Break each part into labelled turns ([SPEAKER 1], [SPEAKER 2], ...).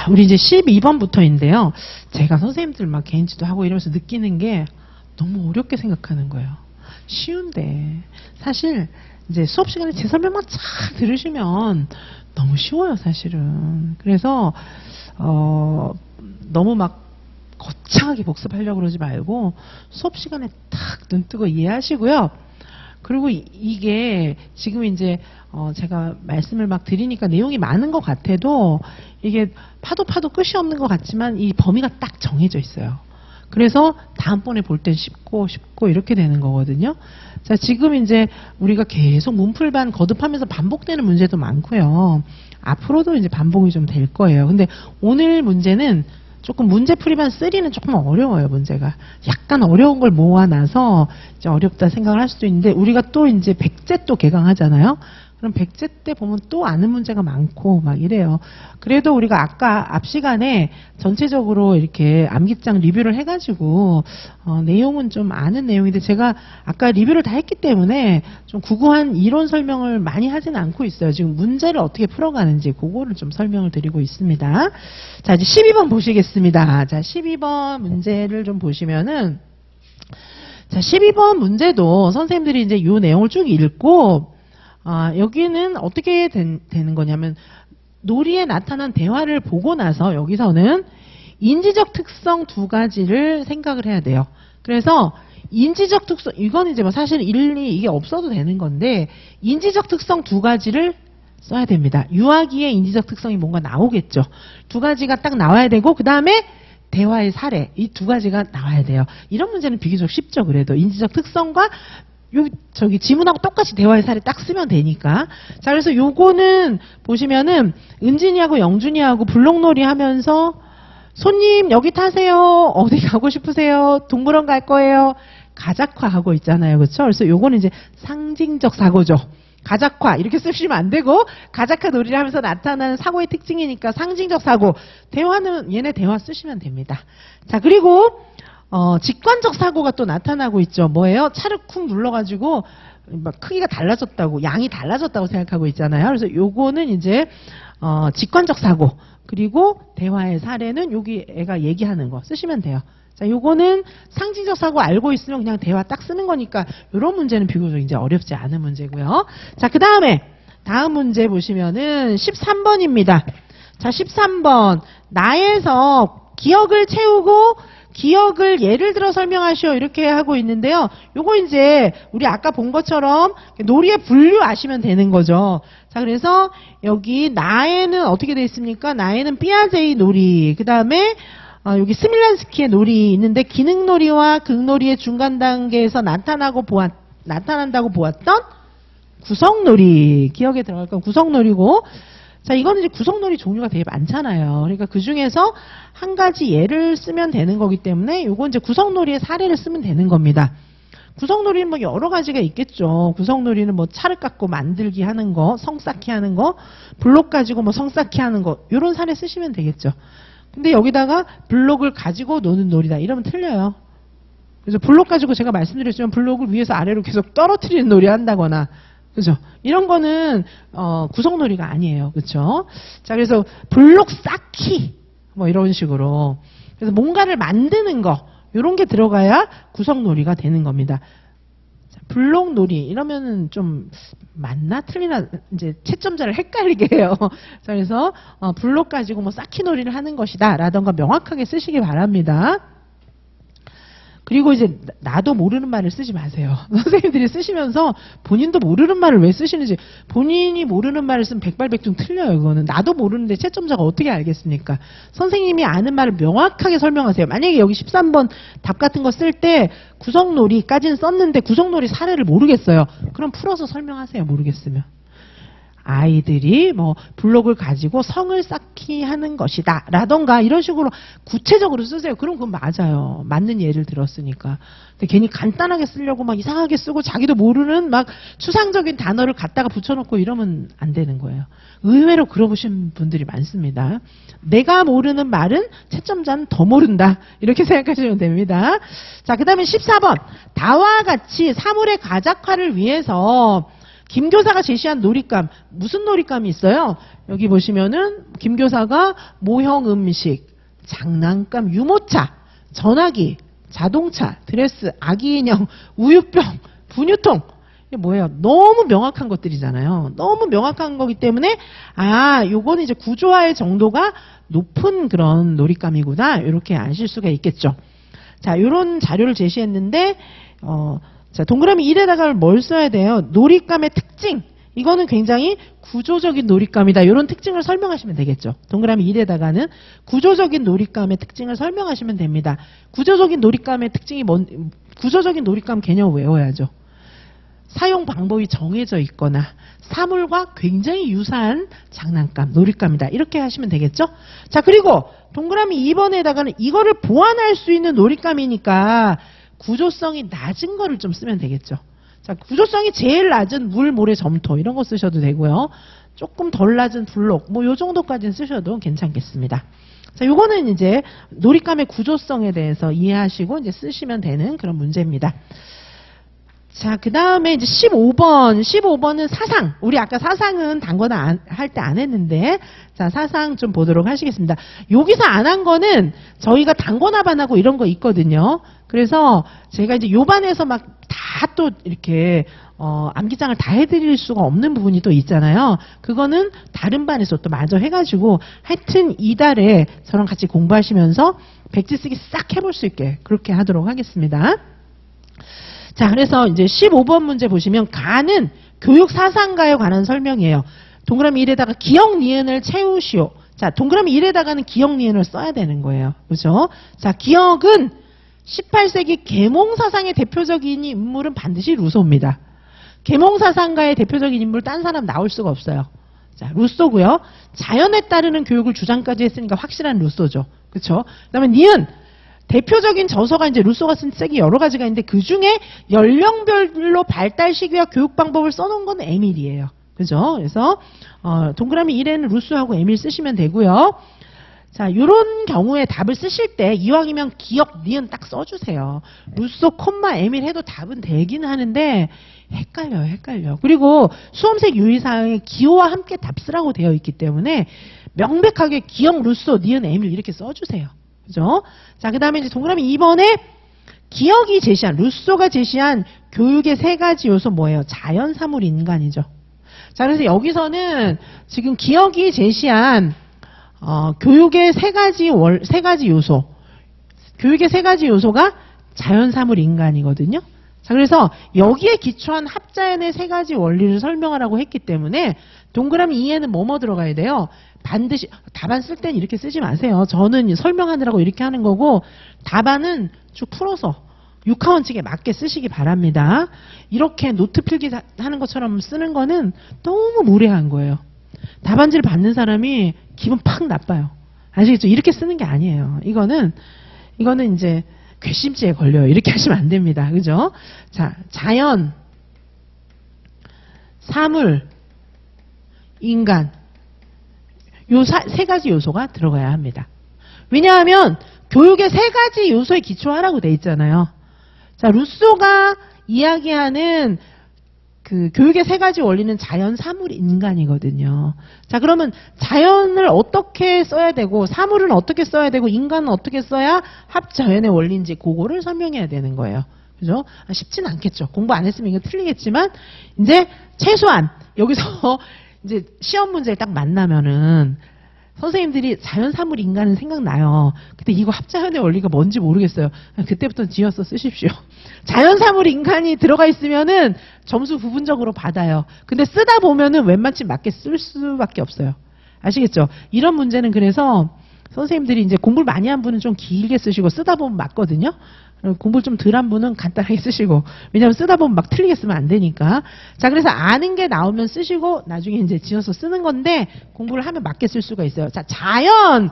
[SPEAKER 1] 우리 이제 12번부터인데요. 제가 선생님들 막 개인지도 하고 이러면서 느끼는 게 너무 어렵게 생각하는 거예요. 쉬운데. 사실 이제 수업 시간에 제 설명만 잘 들으시면 너무 쉬워요, 사실은. 그래서, 너무 막 거창하게 복습하려고 그러지 말고 수업 시간에 탁 눈 뜨고 이해하시고요. 그리고 이게 지금 이제 제가 말씀을 막 드리니까 내용이 많은 것 같아도 이게 파도 끝이 없는 것 같지만 이 범위가 딱 정해져 있어요. 그래서 다음번에 볼 땐 쉽고 이렇게 되는 거거든요. 자, 지금 이제 우리가 계속 문풀반 거듭하면서 반복되는 문제도 많고요. 앞으로도 이제 반복이 좀 될 거예요. 근데 오늘 문제는 조금 문제풀이반 3는 조금 어려워요, 문제가. 약간 어려운 걸 모아놔서 이제 어렵다 생각을 할 수도 있는데, 우리가 또 이제 백제 또 개강하잖아요? 그럼 백제 때 보면 또 아는 문제가 많고 막 이래요. 그래도 우리가 아까 앞 시간에 전체적으로 이렇게 암기장 리뷰를 해가지고 내용은 좀 아는 내용인데, 제가 아까 리뷰를 다 했기 때문에 좀 구구한 이론 설명을 많이 하지는 않고 있어요. 지금 문제를 어떻게 풀어가는지 그거를 좀 설명을 드리고 있습니다. 자, 이제 12번 보시겠습니다. 자, 12번 문제를 좀 보시면은, 자, 12번 문제도 선생님들이 이제 이 내용을 쭉 읽고, 여기는 어떻게 되는 거냐면, 놀이에 나타난 대화를 보고 나서 여기서는 인지적 특성 2가지를 생각을 해야 돼요. 그래서 인지적 특성, 이건 이제 뭐 사실 일리 이게 없어도 되는 건데, 인지적 특성 2가지를 써야 됩니다. 유아기의 인지적 특성이 뭔가 나오겠죠. 2가지가 딱 나와야 되고, 그 다음에 대화의 사례, 이 2가지가 나와야 돼요. 이런 문제는 비교적 쉽죠. 그래도 인지적 특성과 저기 지문하고 똑같이 대화의 사례 딱 쓰면 되니까. 자, 그래서 요거는 보시면은 은진이하고 영준이하고 블록놀이 하면서, 손님 여기 타세요. 어디 가고 싶으세요? 동물원 갈 거예요. 가작화 하고 있잖아요. 그렇죠? 그래서 요거는 이제 상징적 사고죠. 가작화 이렇게 쓰시면 안 되고, 가작화 놀이를 하면서 나타나는 사고의 특징이니까 상징적 사고. 대화는 얘네 대화 쓰시면 됩니다. 자, 그리고 직관적 사고가 또 나타나고 있죠. 뭐예요? 차를 쿵 눌러가지고 막 크기가 달라졌다고, 양이 달라졌다고 생각하고 있잖아요. 그래서 요거는 이제 직관적 사고. 그리고 대화의 사례는 여기 애가 얘기하는 거 쓰시면 돼요. 자, 요거는 상징적 사고 알고 있으면 그냥 대화 딱 쓰는 거니까 요런 문제는 비교적 이제 어렵지 않은 문제고요. 자, 그 다음에 다음 문제 보시면은 13번입니다. 자, 13번. 나에서 기억을 채우고 기억을 예를 들어 설명하시오 이렇게 하고 있는데요. 요거 이제 우리 아까 본 것처럼 놀이의 분류 아시면 되는 거죠. 자, 그래서 여기 나에는 어떻게 되어 있습니까? 나에는 삐아제이 놀이, 그 다음에 여기 스밀란스키의 놀이 있는데, 기능놀이와 극놀이의 중간 단계에서 나타난다고 보았던 구성놀이, 기억에 들어갈 건 구성놀이고, 자, 이거는 이제 구성놀이 종류가 되게 많잖아요. 그러니까 그 중에서 한 가지 예를 쓰면 되는 거기 때문에 요건 이제 구성놀이의 사례를 쓰면 되는 겁니다. 구성놀이는 뭐 여러 가지가 있겠죠. 구성놀이는 뭐 차를 깎고 만들기 하는 거, 성쌓기 하는 거, 블록 가지고 뭐 성쌓기 하는 거, 요런 사례 쓰시면 되겠죠. 근데 여기다가 블록을 가지고 노는 놀이다 이러면 틀려요. 그래서 블록 가지고 제가 말씀드렸지만 블록을 위에서 아래로 계속 떨어뜨리는 놀이 한다거나, 그죠? 이런 거는 구성놀이가 아니에요. 그렇죠? 자, 그래서 블록 쌓기 뭐 이런 식으로, 그래서 뭔가를 만드는 거 이런 게 들어가야 구성놀이가 되는 겁니다. 자, 블록놀이 이러면은 좀 맞나 틀리나 이제 채점자를 헷갈리게 해요. 자, 그래서 블록 가지고 뭐 쌓기 놀이를 하는 것이다 라던가 명확하게 쓰시기 바랍니다. 그리고 이제 나도 모르는 말을 쓰지 마세요. 선생님들이 쓰시면서 본인도 모르는 말을 왜 쓰시는지, 본인이 모르는 말을 쓰면 백발백중 틀려요. 그거는 나도 모르는데 채점자가 어떻게 알겠습니까? 선생님이 아는 말을 명확하게 설명하세요. 만약에 여기 13번 답 같은 거 쓸 때 구성놀이까지는 썼는데 구성놀이 사례를 모르겠어요. 그럼 풀어서 설명하세요. 모르겠으면. 아이들이 뭐 블록을 가지고 성을 쌓기 하는 것이다 라던가 이런 식으로 구체적으로 쓰세요. 그럼 그건 맞아요. 맞는 예를 들었으니까. 근데 괜히 간단하게 쓰려고 막 이상하게 쓰고 자기도 모르는 막 추상적인 단어를 갖다가 붙여놓고 이러면 안 되는 거예요. 의외로 그러보신 분들이 많습니다. 내가 모르는 말은 채점자는 더 모른다 이렇게 생각하시면 됩니다. 자, 그 다음에 14번. 다와 같이 사물의 가작화를 위해서 김 교사가 제시한 놀잇감, 무슨 놀잇감이 있어요? 여기 보시면은 김 교사가 모형 음식, 장난감, 유모차, 전화기, 자동차, 드레스, 아기 인형, 우유병, 분유통. 이게 뭐예요? 너무 명확한 것들이잖아요. 너무 명확한 거기 때문에 요거는 이제 구조화의 정도가 높은 그런 놀잇감이구나. 이렇게 아실 수가 있겠죠. 자, 이런 자료를 제시했는데 자, 동그라미 1에다가 뭘 써야 돼요? 놀잇감의 특징. 이거는 굉장히 구조적인 놀잇감이다. 이런 특징을 설명하시면 되겠죠. 동그라미 1에다가는 구조적인 놀잇감의 특징을 설명하시면 됩니다. 구조적인 놀잇감의 특징이 구조적인 놀잇감 개념 외워야죠. 사용 방법이 정해져 있거나 사물과 굉장히 유사한 장난감, 놀잇감이다. 이렇게 하시면 되겠죠? 자, 그리고 동그라미 2번에다가는 이거를 보완할 수 있는 놀잇감이니까 구조성이 낮은 거를 좀 쓰면 되겠죠. 자, 구조성이 제일 낮은 물, 모래, 점토 이런 거 쓰셔도 되고요. 조금 덜 낮은 블록, 요 정도까지는 쓰셔도 괜찮겠습니다. 자, 요거는 이제 놀잇감의 구조성에 대해서 이해하시고 이제 쓰시면 되는 그런 문제입니다. 자, 그 다음에 이제 15번. 15번은 사상. 우리 아까 사상은 단거나 할 때 안 했는데, 자, 사상 좀 보도록 하시겠습니다. 여기서 안 한 거는 저희가 단거나 반하고 이런 거 있거든요. 그래서 제가 이제 요 반에서 막 다 또 이렇게, 암기장을 다 해드릴 수가 없는 부분이 또 있잖아요. 그거는 다른 반에서 또 마저 해가지고, 하여튼 이달에 저랑 같이 공부하시면서 백지 쓰기 싹 해볼 수 있게 그렇게 하도록 하겠습니다. 자, 그래서 이제 15번 문제 보시면 가는 교육 사상가에 관한 설명이에요. 동그라미 1에다가 기억 니은을 채우시오. 자, 동그라미 1에다가는 기억 니은을 써야 되는 거예요. 그죠? 자, 기억은 18세기 계몽사상의 대표적인 인물은 반드시 루소입니다. 계몽사상가의 대표적인 인물 딴 사람 나올 수가 없어요. 자, 루소고요. 자연에 따르는 교육을 주장까지 했으니까 확실한 루소죠. 그렇죠? 그다음에 니은 대표적인 저서가 이제 루소가 쓴 책이 여러 가지가 있는데 그 중에 연령별로 발달 시기와 교육 방법을 써놓은 건 에밀이에요. 그죠? 그래서 동그라미 1에는 루소하고 에밀 쓰시면 되고요. 자, 이런 경우에 답을 쓰실 때 이왕이면 기억, 니은 딱 써주세요. 루소, 콤마, 에밀 해도 답은 되긴 하는데 헷갈려요. 그리고 수험생 유의사항에 기호와 함께 답 쓰라고 되어 있기 때문에 명백하게 기억, 루소, 니은, 에밀 이렇게 써주세요. 그죠? 자, 그 다음에 이제 동그라미 2번에 기억이 제시한, 루소가 제시한 교육의 세 가지 요소 뭐예요? 자연, 사물, 인간이죠. 자, 그래서 여기서는 지금 기억이 제시한 교육의 세 가지 요소. 교육의 세 가지 요소가 자연, 사물, 인간이거든요. 자, 그래서 여기에 기초한 합자연의 세 가지 원리를 설명하라고 했기 때문에 동그라미 2에는 뭐뭐 들어가야 돼요? 반드시 답안 쓸 때는 이렇게 쓰지 마세요. 저는 설명하느라고 이렇게 하는 거고 답안은 쭉 풀어서 6하원칙에 맞게 쓰시기 바랍니다. 이렇게 노트 필기 하는 것처럼 쓰는 거는 너무 무례한 거예요. 답안지를 받는 사람이 기분 팍 나빠요. 아시겠죠? 이렇게 쓰는 게 아니에요. 이거는 이제 괘씸죄에 걸려요. 이렇게 하시면 안 됩니다. 그죠? 자, 자연, 사물, 인간. 요 세 가지 요소가 들어가야 합니다. 왜냐하면 교육의 세 가지 요소에 기초하라고 돼 있잖아요. 자, 루소가 이야기하는 그 교육의 세 가지 원리는 자연, 사물, 인간이거든요. 자, 그러면 자연을 어떻게 써야 되고 사물은 어떻게 써야 되고 인간은 어떻게 써야 합자연의 원리인지 그거를 설명해야 되는 거예요. 그죠? 쉽지는 않겠죠. 공부 안 했으면 이거 틀리겠지만 이제 최소한 여기서 이제 시험 문제를 딱 만나면은 선생님들이 자연, 사물, 인간은 생각나요. 근데 이거 합자연의 원리가 뭔지 모르겠어요. 그때부터 지어서 쓰십시오. 자연, 사물, 인간이 들어가 있으면은 점수 부분적으로 받아요. 근데 쓰다 보면은 웬만치 맞게 쓸 수밖에 없어요. 아시겠죠? 이런 문제는 그래서 선생님들이 이제 공부를 많이 한 분은 좀 길게 쓰시고 쓰다 보면 맞거든요. 공부를 좀 덜 한 분은 간단하게 쓰시고, 왜냐하면 쓰다 보면 막 틀리게 쓰면 안 되니까. 자, 그래서 아는 게 나오면 쓰시고 나중에 이제 지어서 쓰는 건데 공부를 하면 맞게 쓸 수가 있어요. 자, 자연은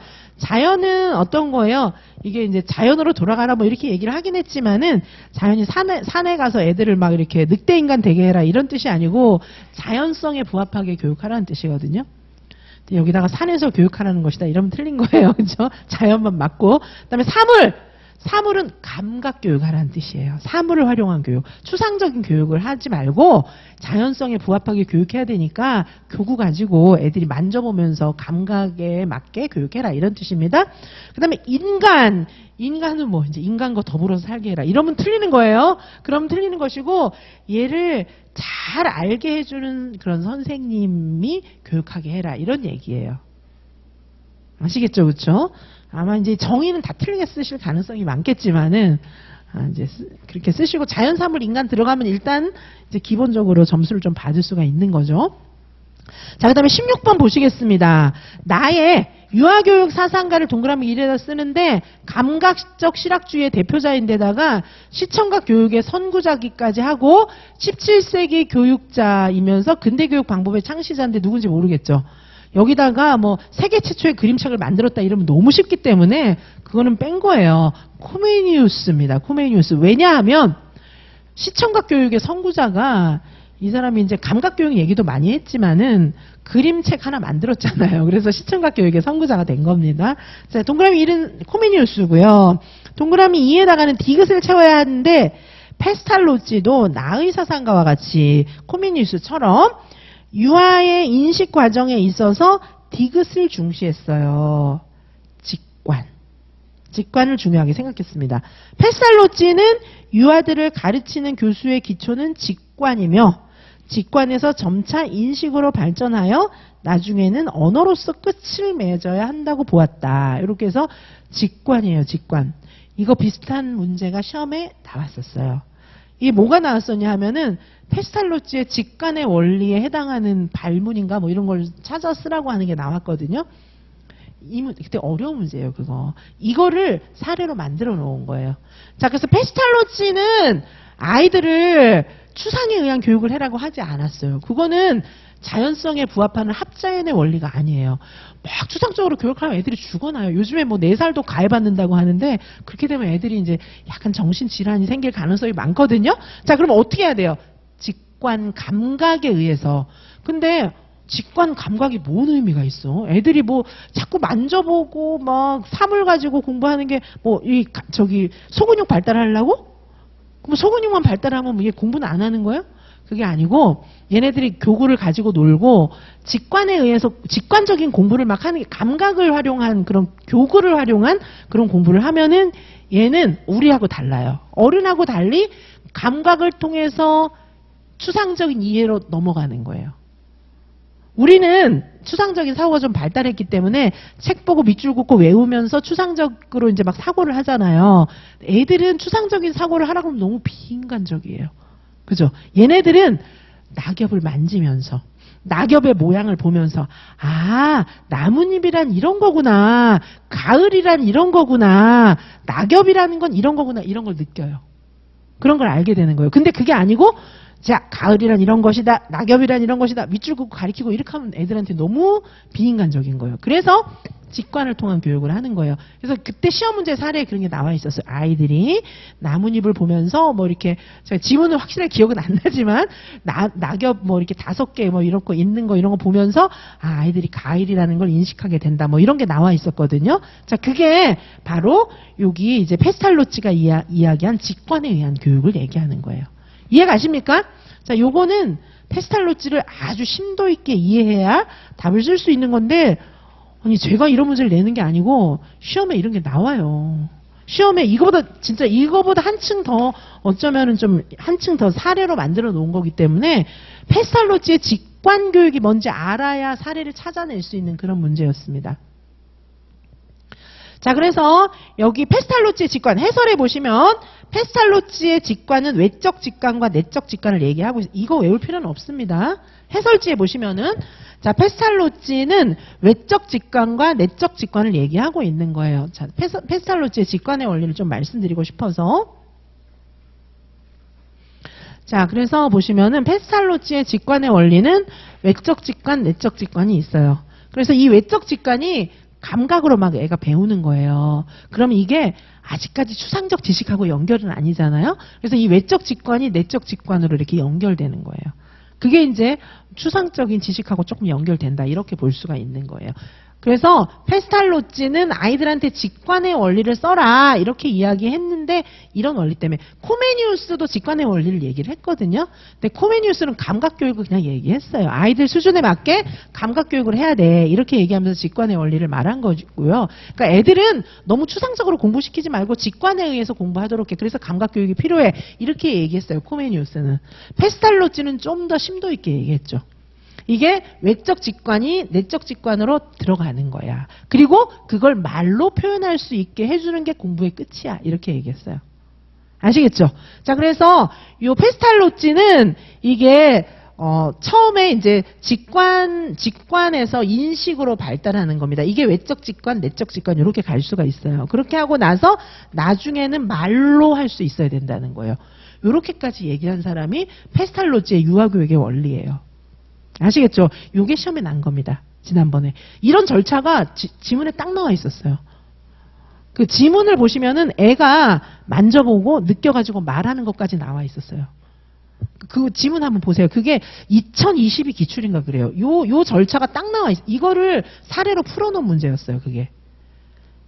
[SPEAKER 1] 어떤 거예요? 이게 이제 자연으로 돌아가라 뭐 이렇게 얘기를 하긴 했지만은 자연이 산에 가서 애들을 막 이렇게 늑대 인간 되게 해라 이런 뜻이 아니고 자연성에 부합하게 교육하라는 뜻이거든요. 여기다가 산에서 교육하라는 것이다 이러면 틀린 거예요. 그죠? 자연만 맞고. 그다음에 사물은 감각 교육하라는 뜻이에요. 사물을 활용한 교육. 추상적인 교육을 하지 말고 자연성에 부합하게 교육해야 되니까 교구 가지고 애들이 만져보면서 감각에 맞게 교육해라 이런 뜻입니다. 그 다음에 인간은 뭐 이제 인간과 더불어서 살게 해라. 이러면 틀리는 거예요. 그러면 틀리는 것이고 얘를 잘 알게 해주는 그런 선생님이 교육하게 해라 이런 얘기예요. 아시겠죠, 그렇죠? 아마 이제 정의는 다 틀리게 쓰실 가능성이 많겠지만은 이제 그렇게 쓰시고 자연사물 인간 들어가면 일단 이제 기본적으로 점수를 좀 받을 수가 있는 거죠. 자, 그다음에 16번 보시겠습니다. 나의 유아교육 사상가를 동그라미 1에다 쓰는데 감각적 실학주의의 대표자인데다가 시청각 교육의 선구자기까지 하고 17세기 교육자이면서 근대교육 방법의 창시자인데 누군지 모르겠죠. 여기다가 뭐 세계 최초의 그림책을 만들었다 이러면 너무 쉽기 때문에 그거는 뺀 거예요. 코메니우스입니다. 코메니우스. 왜냐하면 시청각 교육의 선구자가 이 사람이 이제 감각 교육 얘기도 많이 했지만은 그림책 하나 만들었잖아요. 그래서 시청각 교육의 선구자가 된 겁니다. 자, 동그라미 1은 코메니우스고요. 동그라미 2에다가는 디귿을 채워야 하는데 페스탈로찌도 나의 사상가와 같이 코메니우스처럼 유아의 인식 과정에 있어서 디귿을 중시했어요. 직관을 중요하게 생각했습니다. 페스탈로찌는 유아들을 가르치는 교수의 기초는 직관이며 직관에서 점차 인식으로 발전하여 나중에는 언어로서 끝을 맺어야 한다고 보았다. 이렇게 해서 직관이에요. 직관. 이거 비슷한 문제가 시험에 나왔었어요. 이게 뭐가 나왔었냐 하면은 페스탈로찌의 직관의 원리에 해당하는 발문인가 뭐 이런 걸 찾아 쓰라고 하는 게 나왔거든요. 그때 어려운 문제예요, 그거. 이거를 사례로 만들어 놓은 거예요. 자, 그래서 페스탈로찌는 아이들을 추상에 의한 교육을 해라고 하지 않았어요. 그거는 자연성에 부합하는 합자연의 원리가 아니에요. 막 추상적으로 교육하면 애들이 죽어나요. 요즘에 뭐 4살도 가해받는다고 하는데 그렇게 되면 애들이 이제 약간 정신질환이 생길 가능성이 많거든요. 자, 그럼 어떻게 해야 돼요? 직관 감각에 의해서. 근데 직관 감각이 뭔 의미가 있어? 애들이 뭐 자꾸 만져보고 막 사물 가지고 공부하는 게 뭐 저기 소근육 발달하려고? 그럼 소근육만 발달하면 뭐 얘 공부는 안 하는 거예요? 그게 아니고 얘네들이 교구를 가지고 놀고 직관에 의해서 직관적인 공부를 막 하는 게 감각을 활용한 그런 교구를 활용한 그런 공부를 하면은 얘는 우리하고 달라요. 어른하고 달리 감각을 통해서 추상적인 이해로 넘어가는 거예요. 우리는 추상적인 사고가 좀 발달했기 때문에 책 보고 밑줄 긋고 외우면서 추상적으로 이제 막 사고를 하잖아요. 애들은 추상적인 사고를 하라고 하면 너무 비인간적이에요. 그죠? 얘네들은 낙엽을 만지면서 낙엽의 모양을 보면서 아, 나뭇잎이란 이런 거구나. 가을이란 이런 거구나. 낙엽이라는 건 이런 거구나. 이런 걸 느껴요. 그런 걸 알게 되는 거예요. 근데 그게 아니고 자, 가을이란 이런 것이다. 낙엽이란 이런 것이다. 밑줄 긋고 가리키고 이렇게 하면 애들한테 너무 비인간적인 거예요. 그래서 직관을 통한 교육을 하는 거예요. 그래서 그때 시험 문제 사례에 그런 게 나와 있었어요. 아이들이 나뭇잎을 보면서 뭐 이렇게 제가 지문은 확실하게 기억은 안 나지만 낙엽 뭐 이렇게 5개 뭐 이런 거 있는 거 이런 거 보면서 아, 아이들이 가을이라는 걸 인식하게 된다. 뭐 이런 게 나와 있었거든요. 자, 그게 바로 여기 이제 페스탈로찌가 이야기한 직관에 의한 교육을 얘기하는 거예요. 이해가십니까? 자, 요거는 페스탈로찌를 아주 심도 있게 이해해야 답을 쓸 수 있는 건데 아니 제가 이런 문제를 내는 게 아니고 시험에 이런 게 나와요. 시험에 이거보다 한층 더 어쩌면은 좀 한층 더 사례로 만들어 놓은 거기 때문에 페스탈로찌의 직관 교육이 뭔지 알아야 사례를 찾아낼 수 있는 그런 문제였습니다. 자, 그래서 여기 페스탈로찌의 직관 해설해 보시면 페스탈로찌의 직관은 외적 직관과 내적 직관을 얘기하고 있어요. 이거 외울 필요는 없습니다. 해설지에 보시면은 자, 페스탈로찌는 외적 직관과 내적 직관을 얘기하고 있는 거예요. 자, 페스탈로찌의 직관의 원리를 좀 말씀드리고 싶어서 자, 그래서 보시면은 페스탈로찌의 직관의 원리는 외적 직관, 내적 직관이 있어요. 그래서 이 외적 직관이 감각으로 막 애가 배우는 거예요. 그러면 이게 아직까지 추상적 지식하고 연결은 아니잖아요. 그래서 이 외적 직관이 내적 직관으로 이렇게 연결되는 거예요. 그게 이제 추상적인 지식하고 조금 연결된다. 이렇게 볼 수가 있는 거예요. 그래서 페스탈로찌는 아이들한테 직관의 원리를 써라 이렇게 이야기했는데 이런 원리 때문에 코메니우스도 직관의 원리를 얘기를 했거든요. 근데 코메니우스는 감각교육을 그냥 얘기했어요. 아이들 수준에 맞게 감각교육을 해야 돼 이렇게 얘기하면서 직관의 원리를 말한 거고요. 그러니까 애들은 너무 추상적으로 공부시키지 말고 직관에 의해서 공부하도록 해. 그래서 감각교육이 필요해 이렇게 얘기했어요. 코메니우스는. 페스탈로찌는 좀 더 심도 있게 얘기했죠. 이게 외적 직관이 내적 직관으로 들어가는 거야. 그리고 그걸 말로 표현할 수 있게 해주는 게 공부의 끝이야. 이렇게 얘기했어요. 아시겠죠? 자, 그래서 요 페스탈로찌는 이게 처음에 이제 직관에서 인식으로 발달하는 겁니다. 이게 외적 직관, 내적 직관 이렇게 갈 수가 있어요. 그렇게 하고 나서 나중에는 말로 할 수 있어야 된다는 거예요. 이렇게까지 얘기한 사람이 페스탈로찌의 유아교육의 원리예요. 아시겠죠? 요게 시험에 난 겁니다. 지난번에. 이런 절차가 지문에 딱 나와 있었어요. 그 지문을 보시면은 애가 만져보고 느껴가지고 말하는 것까지 나와 있었어요. 그 지문 한번 보세요. 그게 2022 기출인가 그래요. 요 절차가 딱 나와 있어요. 이거를 사례로 풀어놓은 문제였어요. 그게.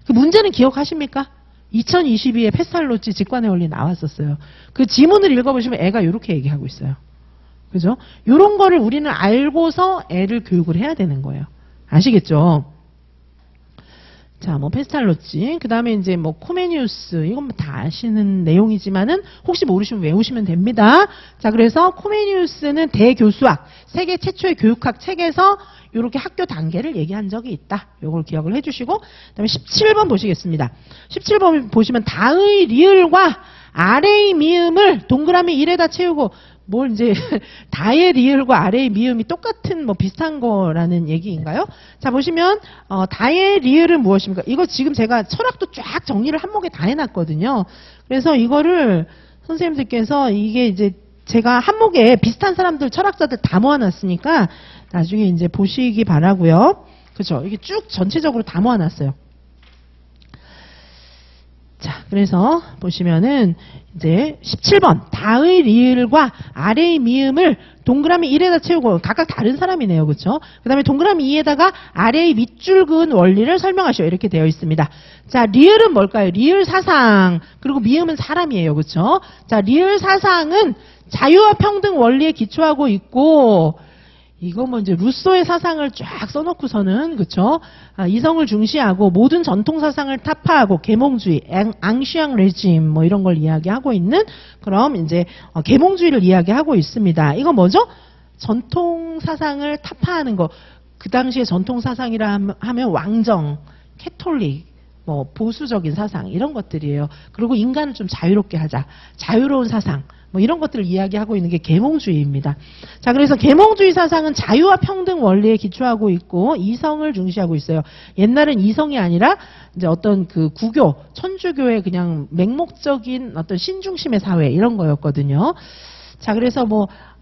[SPEAKER 1] 그 문제는 기억하십니까? 2022에 페스탈로찌 직관의 원리 나왔었어요. 그 지문을 읽어보시면 애가 이렇게 얘기하고 있어요. 그죠? 요런 거를 우리는 알고서 애를 교육을 해야 되는 거예요. 아시겠죠? 자, 뭐 페스탈로찌, 그 다음에 이제 뭐 코메니우스, 이건 뭐 다 아시는 내용이지만은 혹시 모르시면 외우시면 됩니다. 자, 그래서 코메니우스는 대교수학, 세계 최초의 교육학 책에서 이렇게 학교 단계를 얘기한 적이 있다. 요걸 기억을 해주시고, 그 다음에 17번 보시겠습니다. 17번 보시면 다의 리을과 아래의 미음을 동그라미 1에다 채우고 뭘 이제 다의 리을과 아래의 미음이 똑같은 뭐 비슷한 거라는 얘기인가요? 자, 보시면 다의 리을은 무엇입니까? 이거 지금 제가 철학도 쫙 정리를 한목에 다 해놨거든요. 그래서 이거를 선생님들께서 이게 이제 제가 한목에 비슷한 사람들 철학자들 다 모아놨으니까 나중에 이제 보시기 바라고요. 그죠? 이게 쭉 전체적으로 다 모아놨어요. 자, 그래서 보시면은 이제 17번 다의 리을과 아래의 미음을 동그라미 1에다 채우고 각각 다른 사람이네요. 그렇죠? 그다음에 동그라미 2에다가 아래의 밑줄 그은 원리를 설명하시오. 이렇게 되어 있습니다. 자, 리을은 뭘까요? 리을 사상. 그리고 미음은 사람이에요. 그렇죠? 자, 리을 사상은 자유와 평등 원리에 기초하고 있고 이거 뭐 이제 루소의 사상을 쫙 써놓고서는 그쵸? 이성을 중시하고 모든 전통 사상을 타파하고 계몽주의, 앙시앙 레짐 뭐 이런 걸 이야기하고 있는 그럼 이제 계몽주의를 이야기하고 있습니다. 이거 뭐죠? 전통 사상을 타파하는 거. 그 당시에 전통 사상이라 하면 왕정, 캐톨릭, 뭐 보수적인 사상 이런 것들이에요. 그리고 인간을 좀 자유롭게 하자. 자유로운 사상. 뭐 이런 것들을 이야기하고 있는 게 계몽주의입니다. 자, 그래서 계몽주의 사상은 자유와 평등 원리에 기초하고 있고 이성을 중시하고 있어요. 옛날엔 이성이 아니라 이제 어떤 그 구교, 천주교의 그냥 맹목적인 어떤 신중심의 사회 이런 거였거든요. 자, 그래서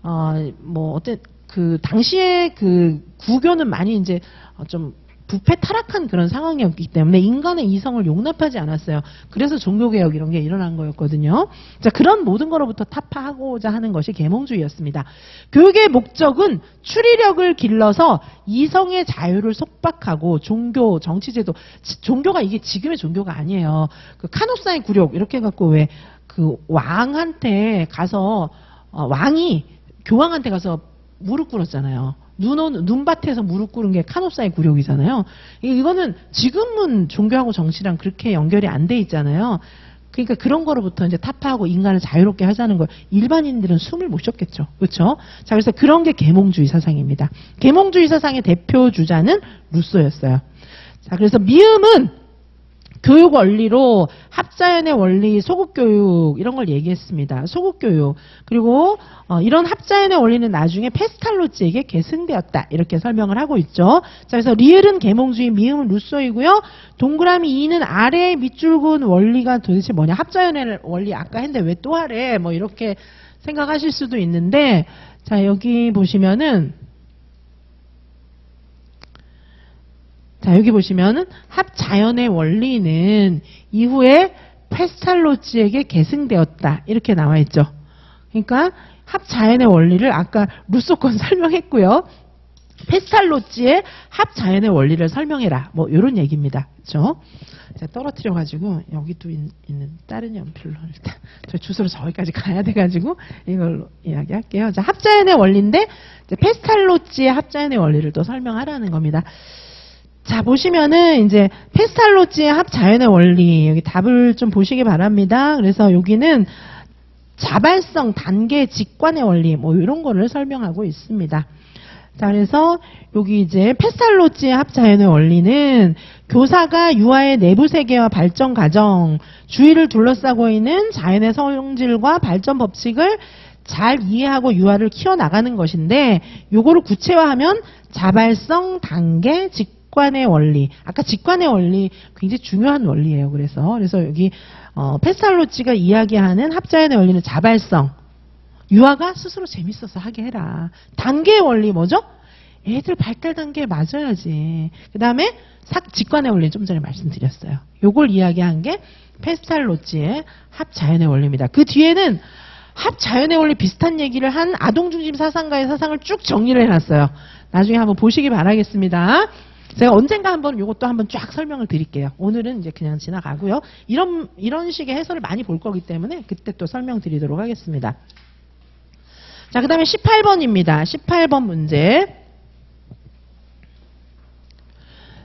[SPEAKER 1] 어떤 그 당시에 그 구교는 많이 이제 좀 부패 타락한 그런 상황이었기 때문에 인간의 이성을 용납하지 않았어요. 그래서 종교개혁 이런 게 일어난 거였거든요. 자, 그런 모든 거로부터 타파하고자 하는 것이 계몽주의였습니다. 교육의 목적은 추리력을 길러서 이성의 자유를 속박하고 종교, 정치제도, 종교가 이게 지금의 종교가 아니에요. 그 카노사의 굴욕 이렇게 해갖고 왜 그 왕한테 가서 왕이 교황한테 가서 무릎 꿇었잖아요. 눈밭에서 무릎 꿇은 게 카노사의 굴욕이잖아요. 이거는 지금은 종교하고 정치랑 그렇게 연결이 안 돼 있잖아요. 그러니까 그런 거로부터 이제 타파하고 인간을 자유롭게 하자는 거 일반인들은 숨을 못 쉬었겠죠. 그렇죠? 자, 그래서 그런 게 계몽주의 사상입니다. 계몽주의 사상의 대표 주자는 루소였어요. 자, 그래서 미음은 교육 원리로 합자연의 원리, 소극교육 이런 걸 얘기했습니다. 소극교육. 그리고 이런 합자연의 원리는 나중에 페스탈로찌에게 계승되었다. 이렇게 설명을 하고 있죠. 자, 그래서 리을은 계몽주의, 미음은 루소이고요. 동그라미 2는 아래의 밑줄 그은 원리가 도대체 뭐냐. 합자연의 원리 아까 했는데 왜 또 하래. 뭐 이렇게 생각하실 수도 있는데 자, 여기 보시면은 자, 여기 보시면은 합자연의 원리는 이후에 페스탈로찌에게 계승되었다. 이렇게 나와 있죠. 그러니까 합자연의 원리를 아까 루소 건 설명했고요. 페스탈로찌의 합자연의 원리를 설명해라. 뭐 이런 얘기입니다. 그렇죠? 제가 떨어뜨려가지고 여기 또 있는 다른 연필로 일단 저 주소로 저기까지 가야 돼가지고 이걸로 이야기할게요. 자, 합자연의 원리인데 이제 페스탈로찌의 합자연의 원리를 또 설명하라는 겁니다. 자, 보시면은 이제 페스탈로찌의 합자연의 원리 여기 답을 좀 보시기 바랍니다. 그래서 여기는 자발성, 단계, 직관의 원리 뭐 이런 거를 설명하고 있습니다. 자, 그래서 여기 이제 페스탈로찌의 합자연의 원리는 교사가 유아의 내부 세계와 발전 과정, 주위를 둘러싸고 있는 자연의 성질과 발전 법칙을 잘 이해하고 유아를 키워나가는 것인데 요거를 구체화하면 자발성, 단계, 직관의 원리. 아까 직관의 원리 굉장히 중요한 원리예요. 그래서 여기 페스탈로찌가 이야기하는 합자연의 원리는 자발성. 유아가 스스로 재밌어서 하게 해라. 단계의 원리 뭐죠? 애들 발달 단계에 맞아야지. 그 다음에 직관의 원리 좀 전에 말씀드렸어요. 요걸 이야기한 게 페스탈로찌의 합자연의 원리입니다. 그 뒤에는 합자연의 원리 비슷한 얘기를 한 아동중심 사상가의 사상을 쭉 정리를 해놨어요. 나중에 한번 보시기 바라겠습니다. 제가 언젠가 한번 요것도 한번 쫙 설명을 드릴게요. 오늘은 이제 그냥 지나가고요. 이런 식의 해설을 많이 볼 거기 때문에 그때 또 설명드리도록 하겠습니다. 자, 그 다음에 18번입니다. 18번 문제.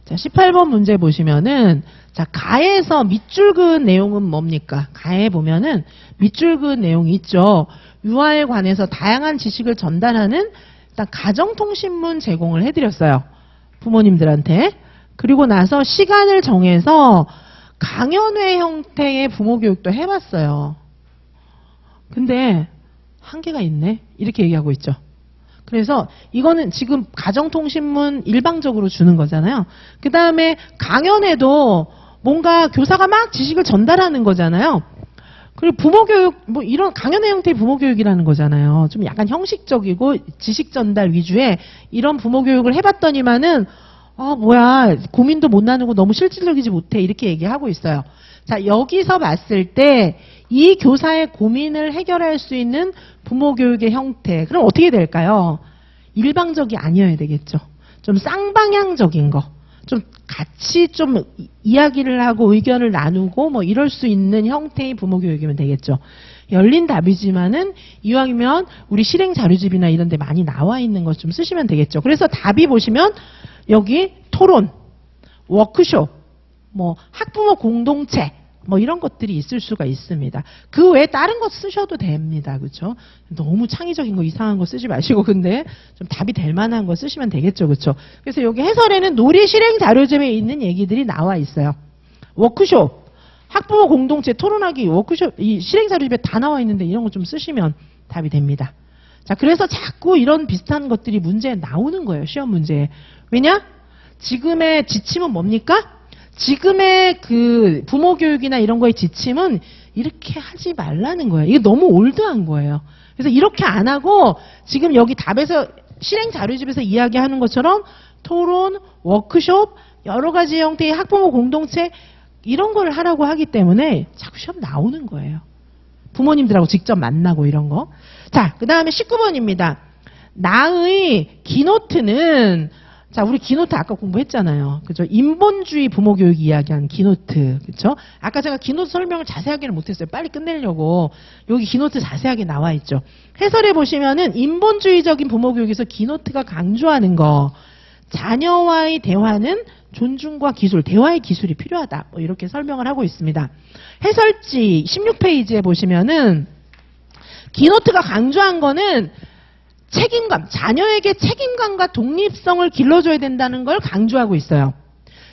[SPEAKER 1] 자, 18번 문제 보시면은, 자, 가에서 밑줄 그은 내용은 뭡니까? 가에 보면은 밑줄 그은 내용이 있죠. 유아에 관해서 다양한 지식을 전달하는 일단 가정통신문 제공을 해드렸어요. 부모님들한테. 그리고 나서 시간을 정해서 강연회 형태의 부모 교육도 해봤어요. 근데 한계가 있네. 이렇게 얘기하고 있죠. 그래서 이거는 지금 가정통신문 일방적으로 주는 거잖아요. 그 다음에 강연에도 뭔가 교사가 막 지식을 전달하는 거잖아요. 그리고 부모교육, 뭐 이런 강연의 형태의 부모교육이라는 거잖아요. 좀 약간 형식적이고 지식 전달 위주의 이런 부모교육을 해봤더니만은, 뭐야, 고민도 못 나누고 너무 실질적이지 못해. 이렇게 얘기하고 있어요. 자, 여기서 봤을 때 이 교사의 고민을 해결할 수 있는 부모교육의 형태, 그럼 어떻게 될까요? 일방적이 아니어야 되겠죠. 좀 쌍방향적인 거. 좀 같이 좀 이야기를 하고 의견을 나누고 뭐 이럴 수 있는 형태의 부모교육이면 되겠죠. 열린 답이지만은 이왕이면 우리 실행 자료집이나 이런 데 많이 나와 있는 것 좀 쓰시면 되겠죠. 그래서 답이 보시면 여기 토론, 워크숍, 뭐 학부모 공동체 뭐 이런 것들이 있을 수가 있습니다. 그 외에 다른 거 쓰셔도 됩니다. 그렇죠? 너무 창의적인 거 이상한 거 쓰지 마시고 근데 좀 답이 될 만한 거 쓰시면 되겠죠. 그렇죠? 그래서 여기 해설에는 놀이 실행 자료집에 있는 얘기들이 나와 있어요. 워크숍, 학부모 공동체 토론하기, 워크숍, 이 실행 자료집에 다 나와 있는데 이런 거 좀 쓰시면 답이 됩니다. 자, 그래서 자꾸 이런 비슷한 것들이 문제에 나오는 거예요. 시험 문제에. 왜냐? 지금의 지침은 뭡니까? 지금의 그 부모 교육이나 이런 거의 지침은 이렇게 하지 말라는 거예요. 이게 너무 올드한 거예요. 그래서 이렇게 안 하고 지금 여기 답에서 실행 자료집에서 이야기하는 것처럼 토론, 워크숍, 여러 가지 형태의 학부모 공동체 이런 걸 하라고 하기 때문에 자꾸 시험 나오는 거예요. 부모님들하고 직접 만나고 이런 거. 자, 그 다음에 19번입니다. 나의 기노트는 자, 우리 기노트 아까 공부했잖아요. 그죠? 인본주의 부모교육 이야기하는 기노트. 그죠? 아까 제가 기노트 설명을 자세하게는 못했어요. 빨리 끝내려고. 여기 기노트 자세하게 나와 있죠. 해설해 보시면은 인본주의적인 부모교육에서 기노트가 강조하는 거. 자녀와의 대화는 존중과 기술, 대화의 기술이 필요하다. 뭐 이렇게 설명을 하고 있습니다. 해설지 16페이지에 보시면은 기노트가 강조한 거는 책임감, 자녀에게 책임감과 독립성을 길러줘야 된다는 걸 강조하고 있어요.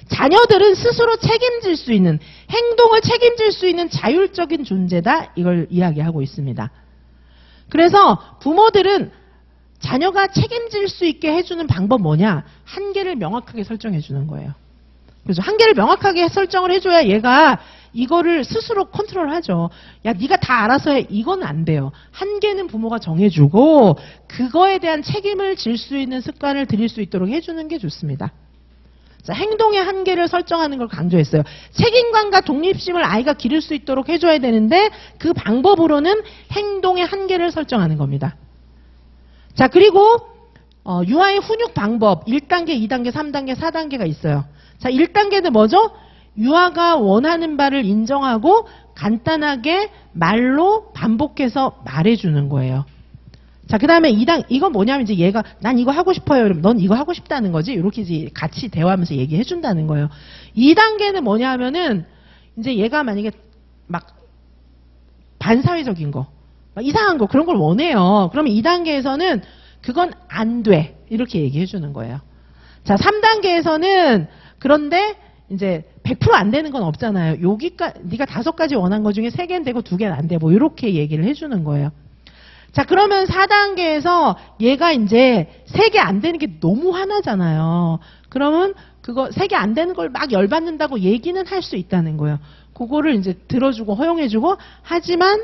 [SPEAKER 1] 자녀들은 스스로 책임질 수 있는, 행동을 책임질 수 있는 자율적인 존재다. 이걸 이야기하고 있습니다. 그래서 부모들은 자녀가 책임질 수 있게 해주는 방법 뭐냐? 한계를 명확하게 설정해 주는 거예요. 그래서 한계를 명확하게 설정을 해줘야 얘가 이거를 스스로 컨트롤하죠. 야, 네가 다 알아서 해. 이건 안 돼요. 한계는 부모가 정해주고 그거에 대한 책임을 질 수 있는 습관을 들일 수 있도록 해주는 게 좋습니다. 자, 행동의 한계를 설정하는 걸 강조했어요. 책임감과 독립심을 아이가 기를 수 있도록 해줘야 되는데 그 방법으로는 행동의 한계를 설정하는 겁니다. 자, 그리고 유아의 훈육 방법 1단계, 2단계, 3단계, 4단계가 있어요. 자, 1단계는 뭐죠? 유아가 원하는 바를 인정하고 간단하게 말로 반복해서 말해주는 거예요. 자, 그 다음에 2단, 이건 뭐냐면 이제 얘가 난 이거 하고 싶어요. 그럼 넌 이거 하고 싶다는 거지. 이렇게 이제 같이 대화하면서 얘기해 준다는 거예요. 2단계는 뭐냐 하면은 이제 얘가 만약에 막 반사회적인 거, 막 이상한 거 그런 걸 원해요. 그러면 2단계에서는 그건 안 돼. 이렇게 얘기해 주는 거예요. 자, 3단계에서는 그런데 이제 100% 안 되는 건 없잖아요. 여기까지 네가 5가지 원한 것 중에 3개는 되고 2개는 안 돼. 뭐 이렇게 얘기를 해 주는 거예요. 자, 그러면 4단계에서 얘가 이제 3개 안 되는 게 너무 화나잖아요. 그러면 그거 3개 안 되는 걸 막 열받는다고 얘기는 할 수 있다는 거예요. 그거를 이제 들어주고 허용해주고, 하지만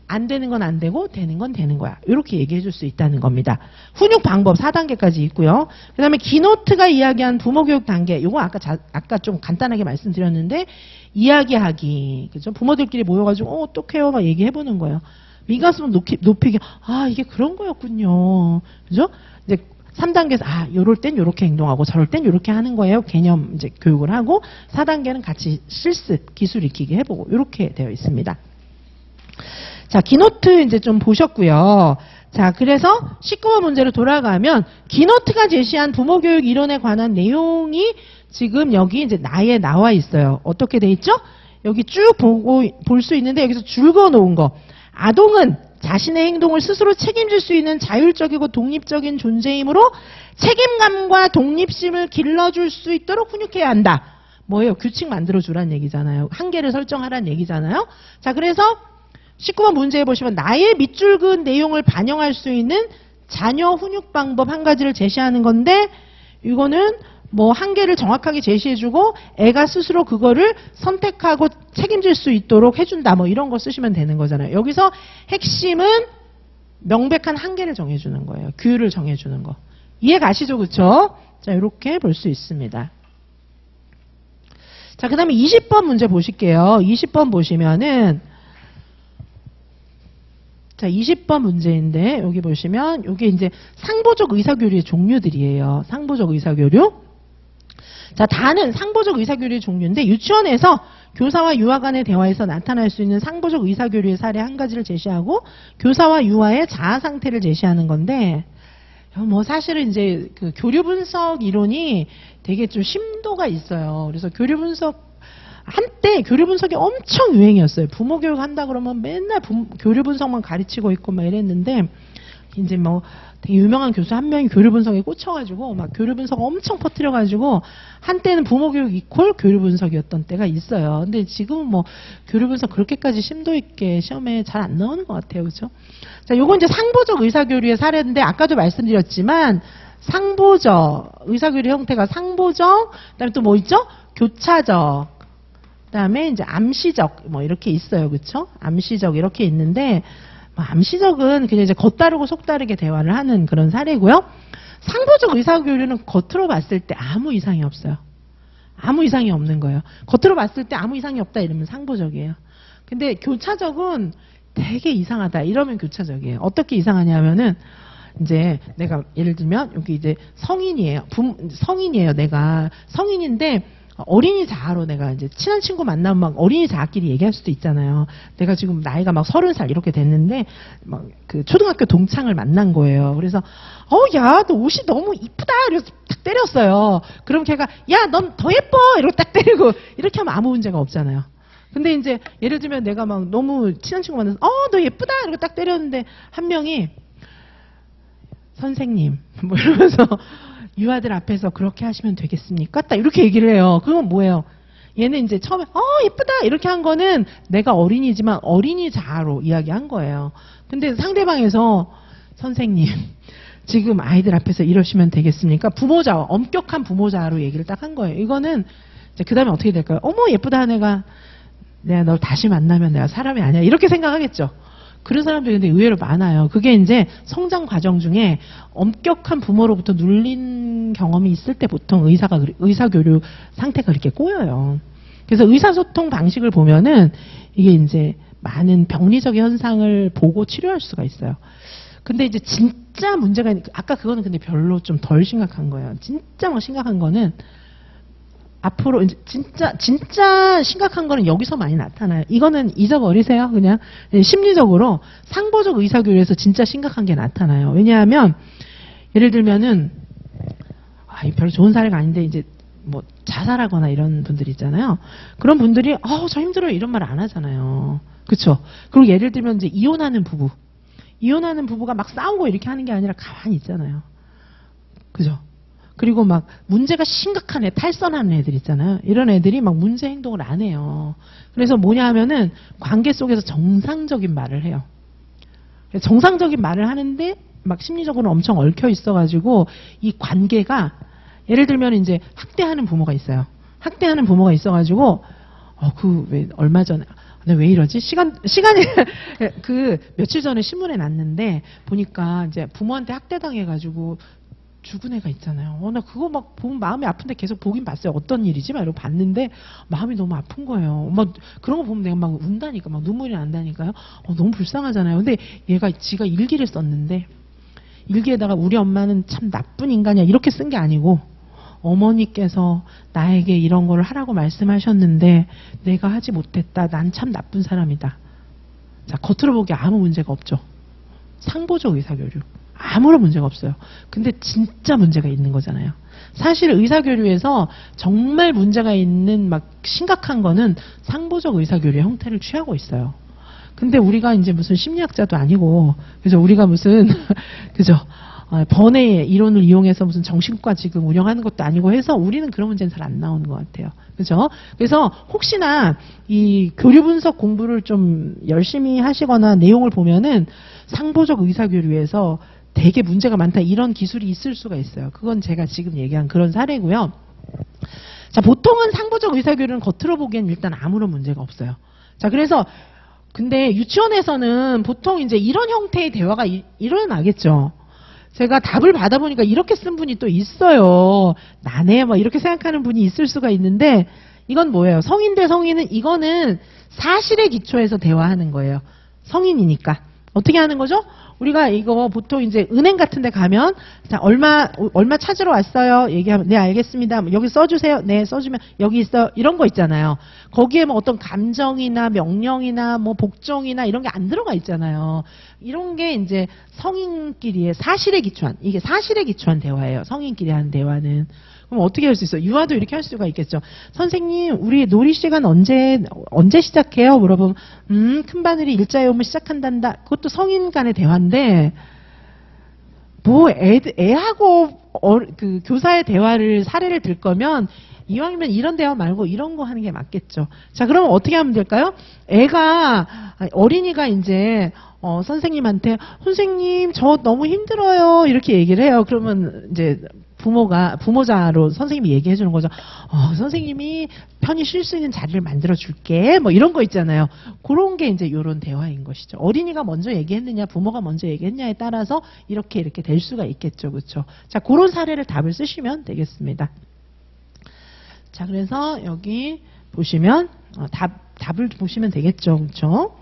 [SPEAKER 1] 안 되는 건 안 되고 되는 건 되는 거야. 이렇게 얘기해 줄 수 있다는 겁니다. 훈육 방법 4단계까지 있고요. 그 다음에 기노트가 이야기한 부모 교육 단계, 요거 아까 좀 간단하게 말씀드렸는데, 이야기하기. 그죠? 부모들끼리 모여가지고, 어떡해요? 막 얘기해 보는 거예요. 미가슴을 높이게, 아, 이게 그런 거였군요. 그죠? 이제 3단계에서, 아, 요럴 땐 요렇게 행동하고, 저럴 땐 요렇게 하는 거예요. 개념 이제 교육을 하고, 4단계는 같이 실습, 기술 익히게 해보고, 요렇게 되어 있습니다. 자, 기노트 이제 좀 보셨고요. 자, 그래서 19번 문제로 돌아가면, 기노트가 제시한 부모교육 이론에 관한 내용이 지금 여기 이제 나와 있어요. 어떻게 돼 있죠? 여기 쭉 볼 수 있는데, 여기서 줄 그어 놓은 거. 아동은 자신의 행동을 스스로 책임질 수 있는 자율적이고 독립적인 존재이므로 책임감과 독립심을 길러줄 수 있도록 훈육해야 한다. 뭐예요? 규칙 만들어주란 얘기잖아요. 한계를 설정하란 얘기잖아요. 자, 그래서 19번 문제에 보시면 나의 밑줄 그은 내용을 반영할 수 있는 자녀 훈육 방법 한 가지를 제시하는 건데, 이거는 뭐 한계를 정확하게 제시해주고 애가 스스로 그거를 선택하고 책임질 수 있도록 해준다. 뭐 이런 거 쓰시면 되는 거잖아요. 여기서 핵심은 명백한 한계를 정해주는 거예요. 규율을 정해주는 거. 이해 가시죠? 그쵸? 자, 이렇게 볼 수 있습니다. 자, 그 다음에 20번 문제 보실게요. 20번 보시면은, 자, 20번 문제인데, 여기 보시면, 요게 이제 상보적 의사교류의 종류들이에요. 상보적 의사교류. 자, 다는 상보적 의사교류의 종류인데, 유치원에서 교사와 유아 간의 대화에서 나타날 수 있는 상보적 의사교류의 사례 한 가지를 제시하고, 교사와 유아의 자아 상태를 제시하는 건데, 뭐 사실은 이제 그 교류 분석 이론이 되게 좀 심도가 있어요. 그래서 교류 분석, 한때 교류 분석이 엄청 유행이었어요. 부모 교육 한다 그러면 맨날 교류 분석만 가르치고 있고 막 이랬는데, 이제 뭐 되게 유명한 교수 한 명이 교류 분석에 꽂혀가지고 막 교류 분석 엄청 퍼뜨려가지고 한때는 부모 교육 이퀄 교류 분석이었던 때가 있어요. 근데 지금은 뭐 교류 분석 그렇게까지 심도 있게 시험에 잘 안 나오는 것 같아요. 그렇죠? 자, 요건 이제 상보적 의사교류의 사례인데, 아까도 말씀드렸지만 상보적 의사교류 형태가 상보적, 그다음에 또 뭐 있죠? 교차적, 그다음에 이제 암시적, 뭐 이렇게 있어요. 그렇죠? 암시적 이렇게 있는데, 암시적은 그냥 이제 겉다르고 속다르게 대화를 하는 그런 사례고요. 상보적 의사교류는 겉으로 봤을 때 아무 이상이 없어요. 아무 이상이 없는 거예요. 겉으로 봤을 때 아무 이상이 없다 이러면 상보적이에요. 근데 교차적은 되게 이상하다 이러면 교차적이에요. 어떻게 이상하냐면은, 이제 내가 예를 들면 여기 이제 성인이에요. 성인이에요. 내가 성인인데 어린이 자아로 내가 이제 친한 친구 만나면 막 어린이 자아끼리 얘기할 수도 있잖아요. 내가 지금 나이가 막 30살 이렇게 됐는데 막 그 초등학교 동창을 만난 거예요. 그래서 야, 너 옷이 너무 이쁘다. 이래서 딱 때렸어요. 그럼 걔가 야, 넌 더 예뻐. 이러고 딱 때리고, 이렇게 하면 아무 문제가 없잖아요. 근데 이제 예를 들면 내가 막 너무 친한 친구 만나서 너 예쁘다. 이러고 딱 때렸는데 한 명이 선생님 뭐 이러면서 유아들 앞에서 그렇게 하시면 되겠습니까? 딱 이렇게 얘기를 해요. 그건 뭐예요? 얘는 이제 처음에 예쁘다 이렇게 한 거는 내가 어린이지만 어린이 자아로 이야기한 거예요. 근데 상대방에서 선생님 지금 아이들 앞에서 이러시면 되겠습니까? 부모자아, 엄격한 부모자아로 얘기를 딱 한 거예요. 이거는 이제 그 다음에 어떻게 될까요? 어머 예쁘다 내가 내가 널 다시 만나면 내가 사람이 아니야 이렇게 생각하겠죠. 그런 사람들이 근데 의외로 많아요. 그게 이제 성장 과정 중에 엄격한 부모로부터 눌린 경험이 있을 때 보통 의사교류 상태가 그렇게 꼬여요. 그래서 의사소통 방식을 보면은 이게 이제 많은 병리적 현상을 보고 치료할 수가 있어요. 근데 이제 진짜 진짜 문제가 아까 그거는 근데 별로 좀 덜 심각한 거예요. 진짜 뭐 심각한 거는 앞으로 이제 진짜 심각한 거는 여기서 많이 나타나요. 이거는 잊어버리세요. 그냥 심리적으로 상보적 의사교류에서 진짜 심각한 게 나타나요. 왜냐하면 예를 들면은 별로 좋은 사례가 아닌데 이제 뭐 자살하거나 이런 분들 있잖아요. 그런 분들이 저 힘들어요 이런 말 안 하잖아요. 그렇죠? 그리고 예를 들면 이제 이혼하는 부부가 막 싸우고 이렇게 하는 게 아니라 가만히 있잖아요. 그죠? 그리고 막 문제가 심각한 탈선하는 애들 있잖아요. 이런 애들이 막 문제 행동을 안 해요. 그래서 뭐냐 하면은 관계 속에서 정상적인 말을 해요. 정상적인 말을 하는데 막 심리적으로 엄청 얽혀 있어가지고 이 관계가 예를 들면 이제 학대하는 부모가 있어요. 학대하는 부모가 있어가지고 왜 얼마 전에 왜 이러지? 시간이 며칠 전에 신문에 났는데 보니까 이제 부모한테 학대당해가지고 죽은 애가 있잖아요. 나 그거 막 보면 마음이 아픈데 계속 보긴 봤어요. 어떤 일이지? 막 이러고 봤는데 마음이 너무 아픈 거예요. 막 그런 거 보면 내가 막 운다니까, 막 눈물이 난다니까요. 너무 불쌍하잖아요. 근데 지가 일기를 썼는데 일기에다가 우리 엄마는 참 나쁜 인간이야 이렇게 쓴 게 아니고 어머니께서 나에게 이런 걸 하라고 말씀하셨는데 내가 하지 못했다. 난 참 나쁜 사람이다. 자, 겉으로 보기에 아무 문제가 없죠. 상보적 의사교류. 아무런 문제가 없어요. 근데 진짜 문제가 있는 거잖아요. 사실 의사교류에서 정말 문제가 있는 막 심각한 거는 상보적 의사교류의 형태를 취하고 있어요. 근데 우리가 이제 무슨 심리학자도 아니고, 그죠? 우리가 무슨, 그죠? 번외의 이론을 이용해서 무슨 정신과 지금 운영하는 것도 아니고 해서 우리는 그런 문제는 잘 안 나오는 것 같아요. 그죠? 그래서 혹시나 이 교류 분석 공부를 좀 열심히 하시거나 내용을 보면은 상보적 의사교류에서 되게 문제가 많다 이런 기술이 있을 수가 있어요. 그건 제가 지금 얘기한 그런 사례고요. 자, 보통은 상보적 의사교류는 겉으로 보기엔 일단 아무런 문제가 없어요. 자, 그래서 근데 유치원에서는 보통 이제 이런 형태의 대화가 일어나겠죠. 제가 답을 받아보니까 이렇게 쓴 분이 또 있어요. 나네 뭐 이렇게 생각하는 분이 있을 수가 있는데 이건 뭐예요? 성인 대 성인은 이거는 사실에 기초해서 대화하는 거예요. 성인이니까. 어떻게 하는 거죠? 우리가 이거 보통 이제 은행 같은 데 가면 자, 얼마 찾으러 왔어요. 얘기하면 네 알겠습니다. 여기 써주세요. 네 써주면 여기 있어. 이런 거 있잖아요. 거기에 뭐 어떤 감정이나 명령이나 뭐 복종이나 이런 게 안 들어가 있잖아요. 이런 게 이제 성인끼리의 사실에 기초한 이게 사실에 기초한 대화예요. 성인끼리 하는 대화는. 그럼 어떻게 할 수 있어요? 유아도 이렇게 할 수가 있겠죠. 선생님, 우리 놀이 시간 언제 시작해요? 물어보면, 큰 바늘이 일자에 오면 시작한단다. 그것도 성인 간의 대화인데, 뭐, 애하고, 그, 교사의 대화를, 사례를 들 거면, 이왕이면 이런 대화 말고 이런 거 하는 게 맞겠죠. 자, 그러면 어떻게 하면 될까요? 어린이가 이제, 선생님한테, 선생님, 저 너무 힘들어요. 이렇게 얘기를 해요. 그러면 이제, 부모자로 선생님이 얘기해 주는 거죠. 선생님이 편히 쉴 수 있는 자리를 만들어 줄게. 뭐 이런 거 있잖아요. 그런 게 이제 이런 대화인 것이죠. 어린이가 먼저 얘기했느냐, 부모가 먼저 얘기했냐에 따라서 이렇게 될 수가 있겠죠. 그렇죠? 자, 그런 사례를 답을 쓰시면 되겠습니다. 자, 그래서 여기 보시면 답을 보시면 되겠죠. 그렇죠?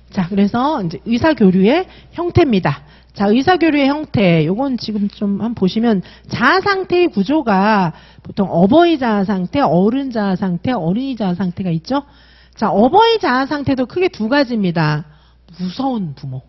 [SPEAKER 1] 자, 그래서 이제 의사교류의 형태입니다. 자, 의사교류의 형태. 요건 지금 좀 한번 보시면 자아 상태의 구조가 보통 어버이 자아 상태, 어른 자아 상태, 어린이 자아 상태가 있죠. 자, 어버이 자아 상태도 크게 두 가지입니다. 무서운 부모.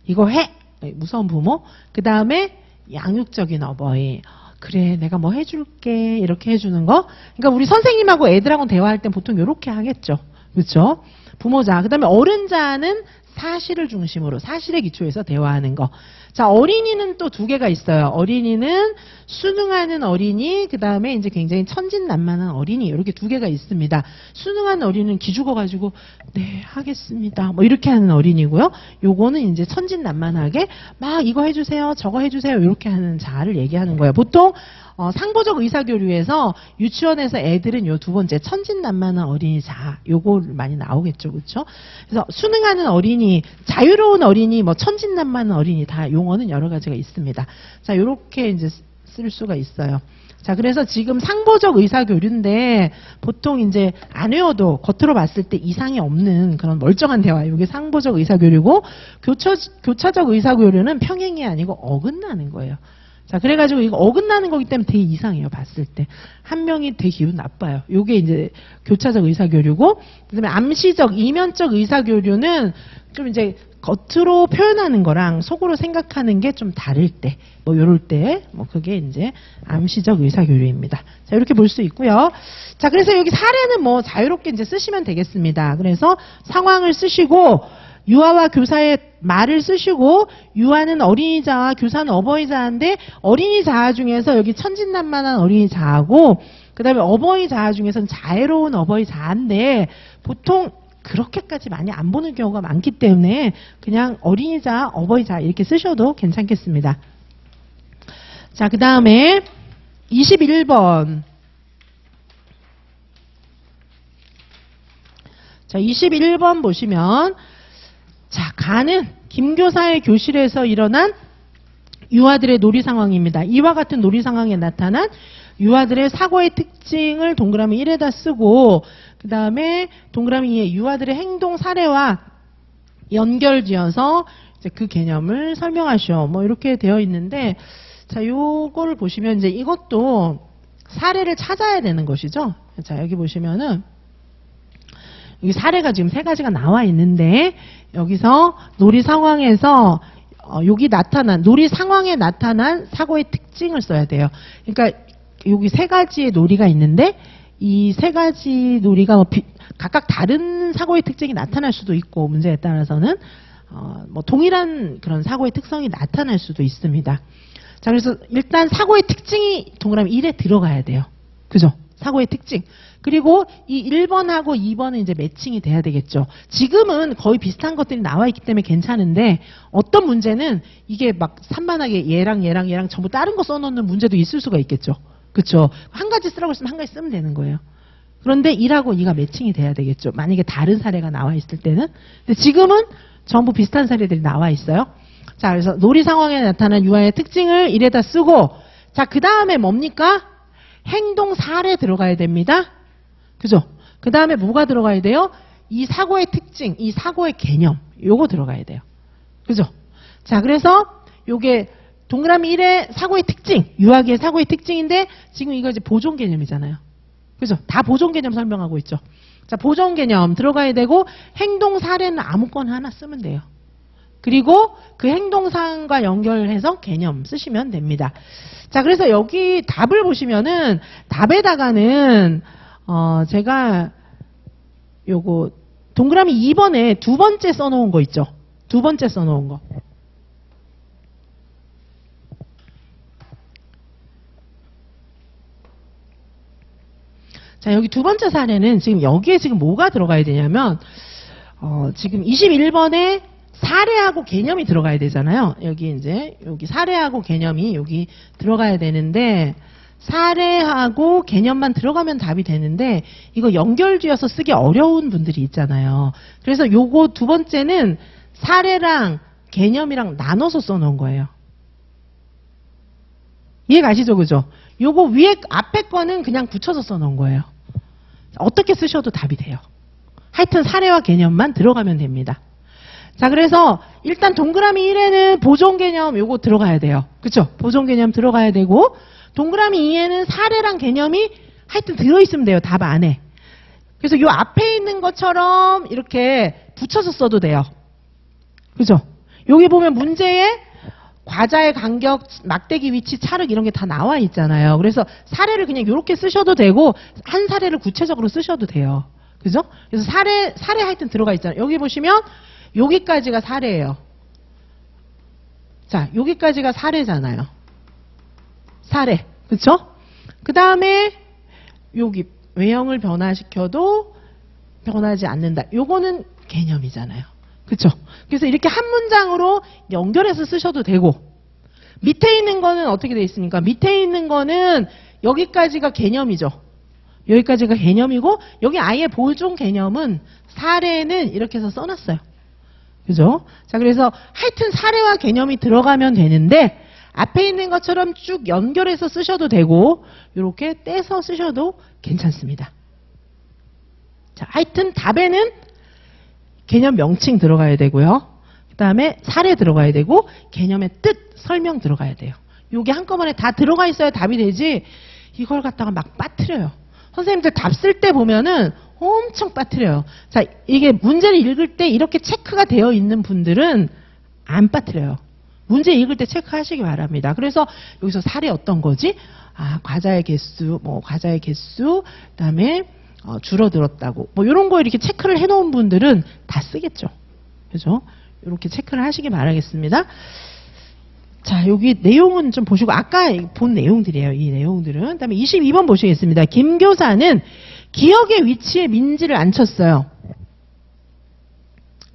[SPEAKER 1] 이거 해. 무서운 부모. 그 다음에 양육적인 어버이. 그래, 내가 뭐 해줄게. 이렇게 해주는 거. 그러니까 우리 선생님하고 애들하고 대화할 땐 보통 이렇게 하겠죠. 그렇죠? 부모자. 그 다음에 어른자는 사실을 중심으로 사실에 기초해서 대화하는 거. 자, 어린이는 또 두 개가 있어요. 어린이는 순응하는 어린이, 그 다음에 이제 굉장히 천진난만한 어린이, 이렇게 두 개가 있습니다. 순응하는 어린이는 기죽어가지고 네 하겠습니다 뭐 이렇게 하는 어린이고요. 요거는 이제 천진난만하게 막 이거 해주세요 저거 해주세요 이렇게 하는 자아를 얘기하는 거예요. 보통 상보적 의사교류에서 유치원에서 애들은 요 두 번째 천진난만한 어린이 자아 요거 많이 나오겠죠. 그렇죠? 그래서 순응하는 어린이, 자유로운 어린이, 뭐 천진난만한 어린이 다 용어는 여러 가지가 있습니다. 자, 요렇게 이제 쓸 수가 있어요. 자, 그래서 지금 상보적 의사교류인데 보통 이제 안 외워도 겉으로 봤을 때 이상이 없는 그런 멀쩡한 대화. 이게 상보적 의사교류고 교차적 의사교류는 평행이 아니고 어긋나는 거예요. 자, 그래가지고 이거 어긋나는 거기 때문에 되게 이상해요. 봤을 때. 한 명이 되게 기분 나빠요. 요게 이제 교차적 의사교류고, 그 다음에 암시적, 이면적 의사교류는 좀 이제 겉으로 표현하는 거랑 속으로 생각하는 게 좀 다를 때, 뭐 요럴 때, 뭐 그게 이제 암시적 의사교류입니다. 자, 이렇게 볼 수 있고요. 자, 그래서 여기 사례는 뭐 자유롭게 이제 쓰시면 되겠습니다. 그래서 상황을 쓰시고, 유아와 교사의 말을 쓰시고, 유아는 어린이자와 교사는 어버이자인데 어린이 자아 중에서 여기 천진난만한 어린이 자아고, 그 다음에 어버이 자아 중에서는 자애로운 어버이 자아인데 보통 그렇게까지 많이 안 보는 경우가 많기 때문에 그냥 어린이 자아, 어버이 자아 이렇게 쓰셔도 괜찮겠습니다. 자, 그 다음에 21번. 자, 21번 보시면, 자, 가는 김교사의 교실에서 일어난 유아들의 놀이 상황입니다. 이와 같은 놀이 상황에 나타난 유아들의 사고의 특징을 동그라미 1에다 쓰고, 그 다음에 동그라미 2에 유아들의 행동 사례와 연결지어서 이제 그 개념을 설명하시오. 뭐 이렇게 되어 있는데, 자, 요거를 보시면 이제 이것도 사례를 찾아야 되는 것이죠. 자, 여기 보시면은 여기 사례가 지금 3가지가 나와 있는데, 여기서 놀이 상황에서 여기 나타난 놀이 상황에 나타난 사고의 특징을 써야 돼요. 그러니까 여기 3가지의 놀이가 있는데 이 3가지 놀이가 뭐 각각 다른 사고의 특징이 나타날 수도 있고, 문제에 따라서는 뭐 동일한 그런 사고의 특성이 나타날 수도 있습니다. 자, 그래서 일단 사고의 특징이 동그라미 1에 들어가야 돼요. 그죠? 사고의 특징. 그리고 이 1번하고 2번은 이제 매칭이 돼야 되겠죠. 지금은 거의 비슷한 것들이 나와 있기 때문에 괜찮은데, 어떤 문제는 이게 막 산만하게 얘랑 전부 다른 거 써놓는 문제도 있을 수가 있겠죠. 그쵸? 한 가지 쓰라고 했으면 한 가지 쓰면 되는 거예요. 그런데 1하고 2가 매칭이 돼야 되겠죠. 만약에 다른 사례가 나와 있을 때는. 근데 지금은 전부 비슷한 사례들이 나와 있어요. 자, 그래서 놀이 상황에 나타난 유아의 특징을 1에다 쓰고, 자, 그 다음에 뭡니까? 행동 사례 들어가야 됩니다. 그죠? 그 다음에 뭐가 들어가야 돼요? 이 사고의 특징, 이 사고의 개념, 요거 들어가야 돼요. 그죠? 자, 그래서 요게 동그라미 1의 사고의 특징, 유아기의 사고의 특징인데 지금 이거 이제 보존 개념이잖아요. 그죠? 다 보존 개념 설명하고 있죠. 자, 보존 개념 들어가야 되고, 행동 사례는 아무거나 하나 쓰면 돼요. 그리고 그 행동사항과 연결해서 개념 쓰시면 됩니다. 자, 그래서 여기 답을 보시면은 답에다가는 제가 요거 동그라미 2번에 2번째 써놓은 거 있죠. 2번째 써놓은 거. 자, 여기 2번째 사례는 지금 여기에 지금 뭐가 들어가야 되냐면 지금 21번에 사례하고 개념이 들어가야 되잖아요. 여기 이제 여기 사례하고 개념이 여기 들어가야 되는데, 사례하고 개념만 들어가면 답이 되는데 이거 연결지어서 쓰기 어려운 분들이 있잖아요. 그래서 요거 2번째는 사례랑 개념이랑 나눠서 써놓은 거예요. 이해 가시죠? 그죠? 요거 위에 앞에 거는 그냥 붙여서 써놓은 거예요. 어떻게 쓰셔도 답이 돼요. 하여튼 사례와 개념만 들어가면 됩니다. 자, 그래서 일단 동그라미 1에는 보존 개념 요거 들어가야 돼요. 그쵸? 보존 개념 들어가야 되고, 동그라미 2에는 사례랑 개념이 하여튼 들어있으면 돼요. 답 안에. 그래서 요 앞에 있는 것처럼 이렇게 붙여서 써도 돼요. 그죠? 여기 보면 문제에 과자의 간격, 막대기 위치, 찰흙 이런 게 다 나와 있잖아요. 그래서 사례를 그냥 이렇게 쓰셔도 되고, 한 사례를 구체적으로 쓰셔도 돼요. 그죠? 그래서 사례 하여튼 들어가 있잖아요. 여기 보시면 여기까지가 사례예요. 자, 여기까지가 사례잖아요. 사례. 그쵸? 그 다음에 여기 외형을 변화시켜도 변하지 않는다. 요거는 개념이잖아요. 그쵸? 그래서 이렇게 한 문장으로 연결해서 쓰셔도 되고, 밑에 있는 거는 어떻게 돼 있습니까? 밑에 있는 거는 여기까지가 개념이죠. 여기까지가 개념이고, 여기 아예 보존 개념은 사례는 이렇게 해서 써놨어요. 그죠? 자, 그래서 하여튼 사례와 개념이 들어가면 되는데, 앞에 있는 것처럼 쭉 연결해서 쓰셔도 되고 이렇게 떼서 쓰셔도 괜찮습니다. 자, 하여튼 답에는 개념 명칭 들어가야 되고요. 그 다음에 사례 들어가야 되고 개념의 뜻, 설명 들어가야 돼요. 요게 한꺼번에 다 들어가 있어야 답이 되지 이걸 갖다가 막 빠뜨려요. 선생님들 답 쓸 때 보면은 엄청 빠뜨려요. 자, 이게 문제를 읽을 때 이렇게 체크가 되어 있는 분들은 안 빠뜨려요. 문제 읽을 때 체크하시기 바랍니다. 그래서 여기서 사례 어떤 거지? 아, 과자의 개수, 그다음에 줄어들었다고. 뭐 이런 거 이렇게 체크를 해놓은 분들은 다 쓰겠죠. 그죠? 이렇게 체크를 하시기 바라겠습니다. 자, 여기 내용은 좀 보시고 아까 본 내용들이에요. 이 내용들은. 그다음에 22번 보시겠습니다. 김 교사는 기억의 위치에 민지를 앉혔어요.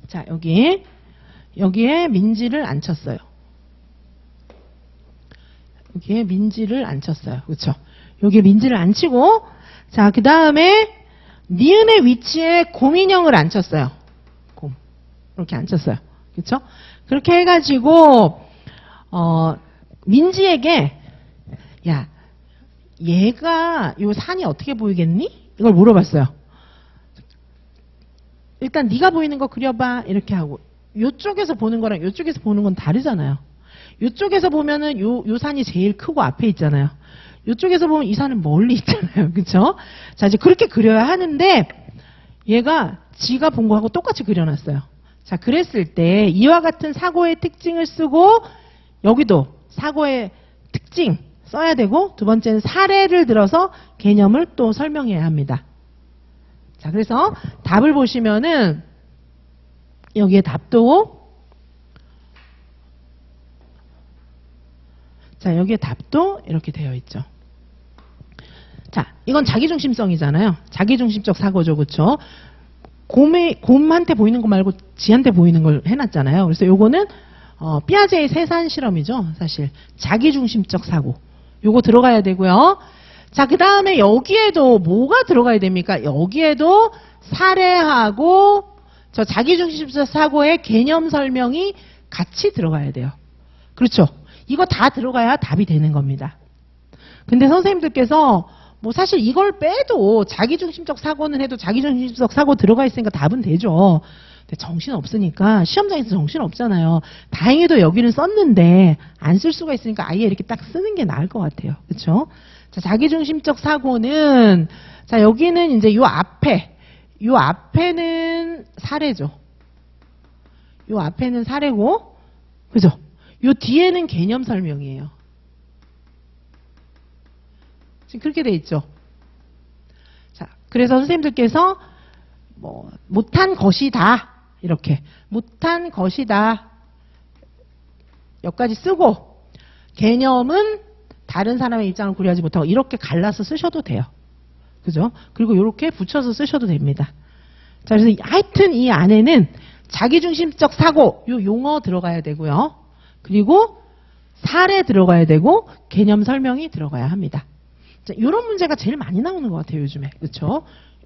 [SPEAKER 1] 자, 여기에 민지를 앉혔어요. 여기에 민지를 앉혔어요. 그렇죠? 여기에 민지를 앉히고 자, 그 다음에 니은의 위치에 곰인형을 앉혔어요. 곰. 이렇게 앉혔어요. 그렇죠? 그렇게 해가지고 민지에게 야, 얘가 요 산이 어떻게 보이겠니? 이걸 물어봤어요. 일단 네가 보이는 거 그려봐 이렇게 하고 요쪽에서 보는 거랑 요쪽에서 보는 건 다르잖아요. 요쪽에서 보면은 요 산이 제일 크고 앞에 있잖아요. 요쪽에서 보면 이 산은 멀리 있잖아요. 그쵸? 자, 이제 그렇게 그려야 하는데 얘가 지가 본 거하고 똑같이 그려놨어요. 자, 그랬을 때 이와 같은 사고의 특징을 쓰고 여기도 사고의 특징 써야 되고 두 번째는 사례를 들어서 개념을 또 설명해야 합니다. 자, 그래서 답을 보시면은 여기에 답도 자, 여기에 답도 이렇게 되어 있죠. 자, 이건 자기중심성이잖아요. 자기중심적 사고죠. 그렇죠? 곰한테 보이는 거 말고 지한테 보이는 걸 해놨잖아요. 그래서 요거는 피아제의 세산 실험이죠. 사실 자기중심적 사고 요거 들어가야 되고요. 자, 그 다음에 여기에도 뭐가 들어가야 됩니까? 여기에도 사례하고 저 자기중심적 사고의 개념 설명이 같이 들어가야 돼요. 그렇죠? 이거 다 들어가야 답이 되는 겁니다. 근데 선생님들께서 뭐 사실 이걸 빼도 자기중심적 사고는 해도 자기중심적 사고 들어가 있으니까 답은 되죠. 근데 정신 없으니까 시험장에서 정신 없잖아요. 다행히도 여기는 썼는데 안 쓸 수가 있으니까 아예 이렇게 딱 쓰는 게 나을 것 같아요. 그렇죠? 자, 자기중심적 사고는 자, 여기는 이제 요 앞에는 사례죠. 요 앞에는 사례고 그죠? 요 뒤에는 개념 설명이에요. 지금 그렇게 돼 있죠. 자, 그래서 선생님들께서 뭐 못한 것이다 이렇게 못한 것이다 여기까지 쓰고 개념은 다른 사람의 입장을 고려하지 못하고 이렇게 갈라서 쓰셔도 돼요. 그죠? 그리고 이렇게 붙여서 쓰셔도 됩니다. 자, 그래서 하여튼 이 안에는 자기중심적 사고 요 용어 들어가야 되고요. 그리고 사례 들어가야 되고 개념 설명이 들어가야 합니다. 자, 이런 문제가 제일 많이 나오는 것 같아요. 요즘에. 그렇죠?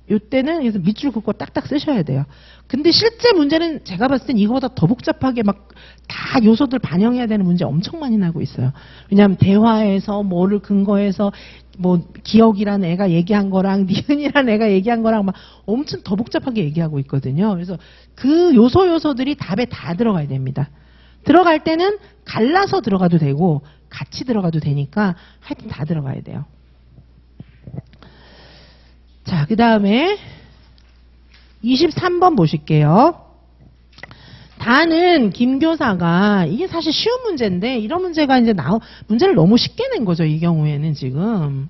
[SPEAKER 1] 이때는 그래서 밑줄 긋고 딱딱 쓰셔야 돼요. 근데 실제 문제는 제가 봤을 땐 이거보다 더 복잡하게 막 다 요소들 반영해야 되는 문제 엄청 많이 나고 있어요. 왜냐하면 대화에서 뭐를 근거해서 뭐 기억이란 애가 얘기한 거랑 니은이란 애가 얘기한 거랑 막 엄청 더 복잡하게 얘기하고 있거든요. 그래서 그 요소들이 답에 다 들어가야 됩니다. 들어갈 때는 갈라서 들어가도 되고 같이 들어가도 되니까 하여튼 다 들어가야 돼요. 자, 그 다음에 23번 보실게요. 다는 김 교사가 이게 사실 쉬운 문제인데 이런 문제가 이제 문제를 너무 쉽게 낸 거죠. 이 경우에는 지금.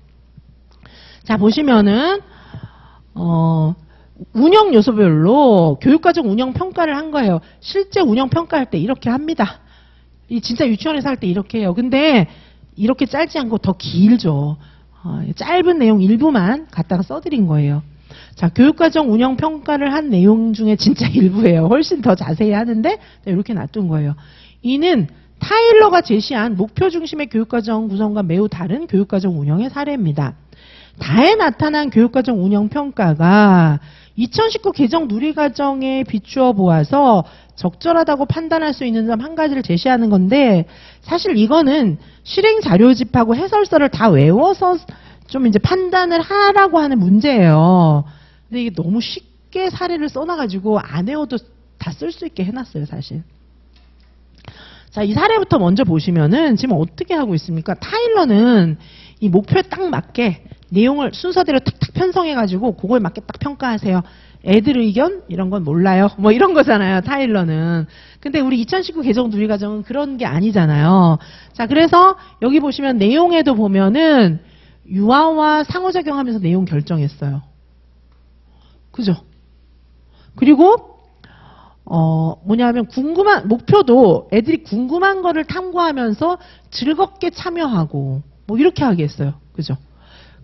[SPEAKER 1] 자, 보시면은 운영 요소별로 교육과정 운영 평가를 한 거예요. 실제 운영 평가할 때 이렇게 합니다. 이 진짜 유치원에서 할 때 이렇게 해요. 근데 이렇게 짧지 않고 더 길죠. 짧은 내용 일부만 갖다가 써드린 거예요. 자, 교육과정 운영 평가를 한 내용 중에 진짜 일부예요. 훨씬 더 자세히 하는데 이렇게 놔둔 거예요. 이는 타일러가 제시한 목표 중심의 교육과정 구성과 매우 다른 교육과정 운영의 사례입니다. 다에 나타난 교육과정 운영 평가가 2019 개정 누리과정에 비추어 보아서 적절하다고 판단할 수 있는 점 한 가지를 제시하는 건데, 사실 이거는 실행 자료집하고 해설서를 다 외워서 좀 이제 판단을 하라고 하는 문제예요. 근데 이게 너무 쉽게 사례를 써놔가지고 안 외워도 다 쓸 수 있게 해놨어요, 사실. 자, 이 사례부터 먼저 보시면은 지금 어떻게 하고 있습니까? 타일러는 이 목표에 딱 맞게 내용을 순서대로 탁탁 편성해가지고 그거에 맞게 딱 평가하세요. 애들 의견? 이런 건 몰라요. 뭐 이런 거잖아요, 타일러는. 근데 우리 2019 개정 누리과정은 그런 게 아니잖아요. 자, 그래서 여기 보시면 내용에도 보면은 유아와 상호작용하면서 내용 결정했어요. 그죠? 그리고 뭐냐면 목표도 애들이 궁금한 거를 탐구하면서 즐겁게 참여하고 뭐 이렇게 하겠어요. 그죠?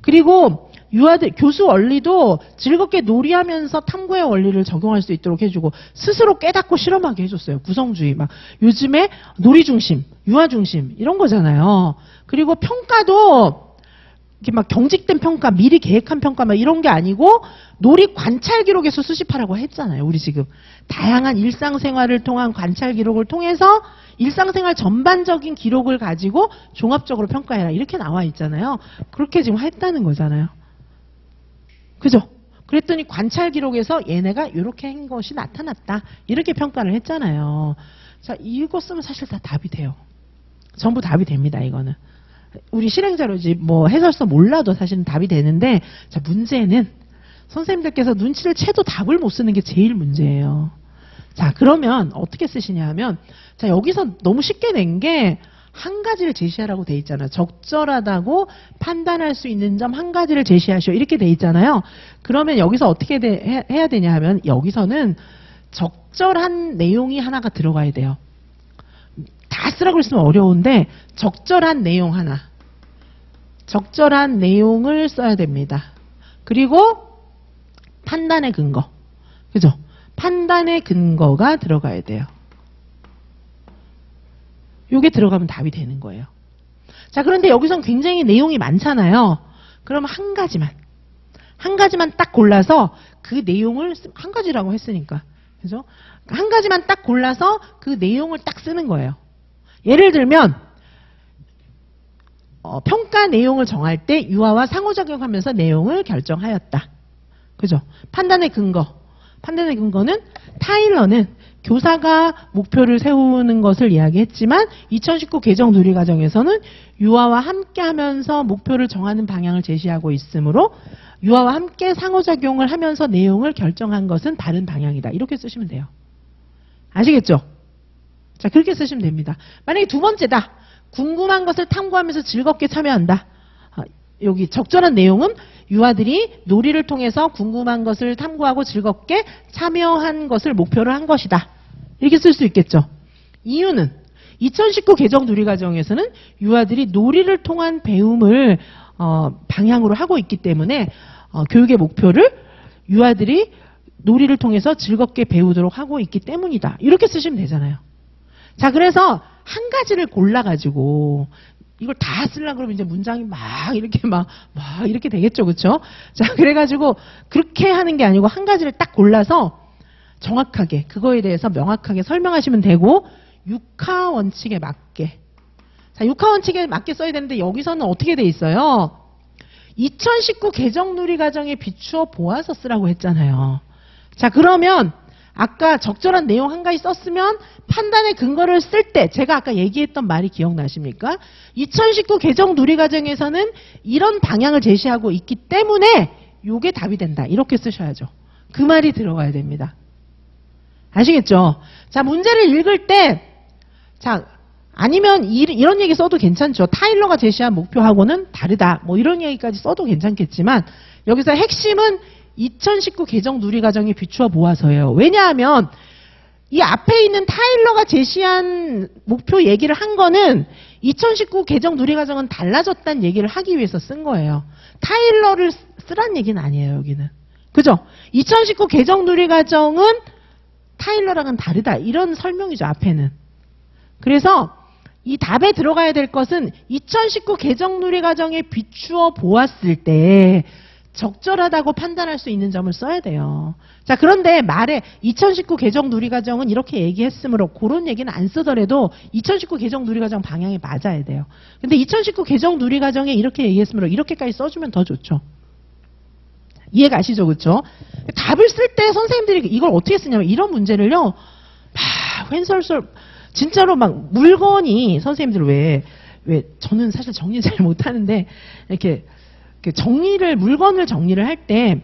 [SPEAKER 1] 그리고 유아들 교수 원리도 즐겁게 놀이하면서 탐구의 원리를 적용할 수 있도록 해주고 스스로 깨닫고 실험하게 해줬어요. 구성주의 막 요즘에 놀이 중심, 유아 중심 이런 거잖아요. 그리고 평가도 이렇게 막 경직된 평가, 미리 계획한 평가 막 이런 게 아니고 놀이 관찰 기록에서 수집하라고 했잖아요. 우리 지금 다양한 일상생활을 통한 관찰 기록을 통해서 일상생활 전반적인 기록을 가지고 종합적으로 평가해라 이렇게 나와 있잖아요. 그렇게 지금 했다는 거잖아요. 그죠? 그랬더니 관찰 기록에서 얘네가 이렇게 한 것이 나타났다 이렇게 평가를 했잖아요. 자, 이거 쓰면 사실 다 답이 돼요. 전부 답이 됩니다. 이거는 우리 실행자료집 뭐 해설서 몰라도 사실은 답이 되는데, 자, 문제는 선생님들께서 눈치를 채도 답을 못 쓰는 게 제일 문제예요. 자, 그러면 어떻게 쓰시냐 하면, 자, 여기서 너무 쉽게 낸 게 한 가지를 제시하라고 돼 있잖아요. 적절하다고 판단할 수 있는 점 한 가지를 제시하시오 이렇게 돼 있잖아요. 그러면 여기서 어떻게 해야 되냐 하면 여기서는 적절한 내용이 하나가 들어가야 돼요. 다 쓰라고 했으면 어려운데 적절한 내용 하나, 적절한 내용을 써야 됩니다. 그리고 판단의 근거, 그죠? 판단의 근거가 들어가야 돼요. 요게 들어가면 답이 되는 거예요. 자, 그런데 여기선 굉장히 내용이 많잖아요. 그러면 한 가지만 딱 골라서 그 내용을 한 가지라고 했으니까, 그죠? 한 가지만 딱 골라서 그 내용을 딱 쓰는 거예요. 예를 들면 평가 내용을 정할 때 유아와 상호작용하면서 내용을 결정하였다. 그죠? 판단의 근거는 타일러는 교사가 목표를 세우는 것을 이야기했지만 2019 개정 누리과정에서는 유아와 함께하면서 목표를 정하는 방향을 제시하고 있으므로 유아와 함께 상호작용을 하면서 내용을 결정한 것은 다른 방향이다. 이렇게 쓰시면 돼요. 아시겠죠? 자, 그렇게 쓰시면 됩니다. 만약에 두 번째다. 궁금한 것을 탐구하면서 즐겁게 참여한다. 여기 적절한 내용은 유아들이 놀이를 통해서 궁금한 것을 탐구하고 즐겁게 참여한 것을 목표로 한 것이다. 이렇게 쓸 수 있겠죠. 이유는 2019 개정 누리과정에서는 유아들이 놀이를 통한 배움을 방향으로 하고 있기 때문에 교육의 목표를 유아들이 놀이를 통해서 즐겁게 배우도록 하고 있기 때문이다. 이렇게 쓰시면 되잖아요. 자, 그래서 한 가지를 골라가지고 이걸 다 쓰려고 그러면 이제 문장이 막 이렇게 이렇게 되겠죠. 그렇죠? 자, 그래가지고 그렇게 하는 게 아니고 한 가지를 딱 골라서 정확하게 그거에 대해서 명확하게 설명하시면 되고, 육하 원칙에 맞게. 자, 육하 원칙에 맞게 써야 되는데 여기서는 어떻게 돼 있어요? 2019 개정 누리과정에 비추어 보아서 쓰라고 했잖아요. 자, 그러면 아까 적절한 내용 한 가지 썼으면 판단의 근거를 쓸 때 제가 아까 얘기했던 말이 기억나십니까? 2019 개정 누리과정에서는 이런 방향을 제시하고 있기 때문에 이게 답이 된다. 이렇게 쓰셔야죠. 그 말이 들어가야 됩니다. 아시겠죠? 자, 문제를 읽을 때, 자, 아니면 이런 얘기 써도 괜찮죠. 타일러가 제시한 목표하고는 다르다. 뭐 이런 얘기까지 써도 괜찮겠지만 여기서 핵심은 2019 개정 누리과정에 비추어 보아서예요. 왜냐하면 이 앞에 있는 타일러가 제시한 목표 얘기를 한 거는 2019 개정 누리과정은 달라졌다는 얘기를 하기 위해서 쓴 거예요. 타일러를 쓰란 얘기는 아니에요, 여기는. 그죠? 2019 개정 누리과정은 타일러랑은 다르다. 이런 설명이죠, 앞에는. 그래서 이 답에 들어가야 될 것은 2019 개정 누리과정에 비추어 보았을 때 적절하다고 판단할 수 있는 점을 써야 돼요. 자, 그런데 말에 2019 개정 누리과정은 이렇게 얘기했으므로 그런 얘기는 안 쓰더라도 2019 개정 누리과정 방향이 맞아야 돼요. 근데 2019 개정 누리과정에 이렇게 얘기했으므로 이렇게까지 써주면 더 좋죠. 이해가 가시죠? 그렇죠? 답을 쓸 때 선생님들이 이걸 어떻게 쓰냐면 이런 문제를요. 막 횡설설 진짜로 막 물건이 선생님들 왜 저는 사실 정리 잘 못하는데 이렇게 물건을 정리를 할 때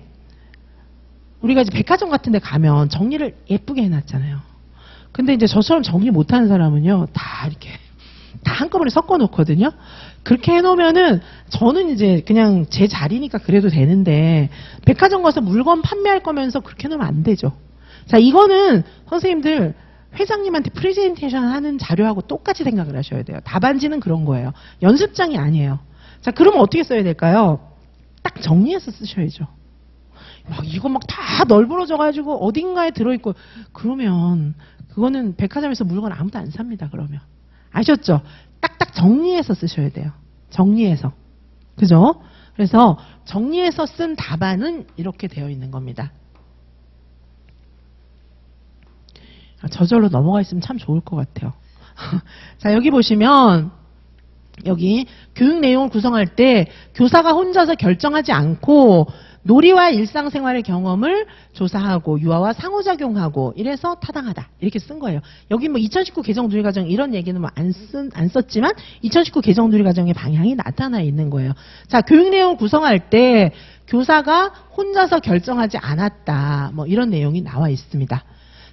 [SPEAKER 1] 우리가 이제 백화점 같은 데 가면 정리를 예쁘게 해놨잖아요. 근데 이제 저처럼 정리 못하는 사람은요, 다 이렇게 다 한꺼번에 섞어 놓거든요. 그렇게 해놓으면은 저는 이제 그냥 제 자리니까 그래도 되는데 백화점 가서 물건 판매할 거면서 그렇게 해놓으면 안 되죠. 자, 이거는 선생님들 회장님한테 프레젠테이션 하는 자료하고 똑같이 생각을 하셔야 돼요. 답안지는 그런 거예요. 연습장이 아니에요. 자, 그러면 어떻게 써야 될까요? 딱 정리해서 쓰셔야죠. 막 이거 막 다 널브러져가지고 어딘가에 들어있고 그러면 그거는 백화점에서 물건 아무도 안 삽니다. 그러면 아셨죠? 딱딱 정리해서 쓰셔야 돼요. 정리해서. 그죠? 그래서 정리해서 쓴 답안은 이렇게 되어 있는 겁니다. 저절로 넘어가 있으면 참 좋을 것 같아요. 자, 여기 보시면 여기 교육 내용을 구성할 때 교사가 혼자서 결정하지 않고 놀이와 일상생활의 경험을 조사하고 유아와 상호작용하고 이래서 타당하다 이렇게 쓴 거예요. 여기 뭐 2019 개정 누리과정 이런 얘기는 뭐 안 썼지만 2019 개정 누리과정의 방향이 나타나 있는 거예요. 자, 교육 내용을 구성할 때 교사가 혼자서 결정하지 않았다 뭐 이런 내용이 나와 있습니다.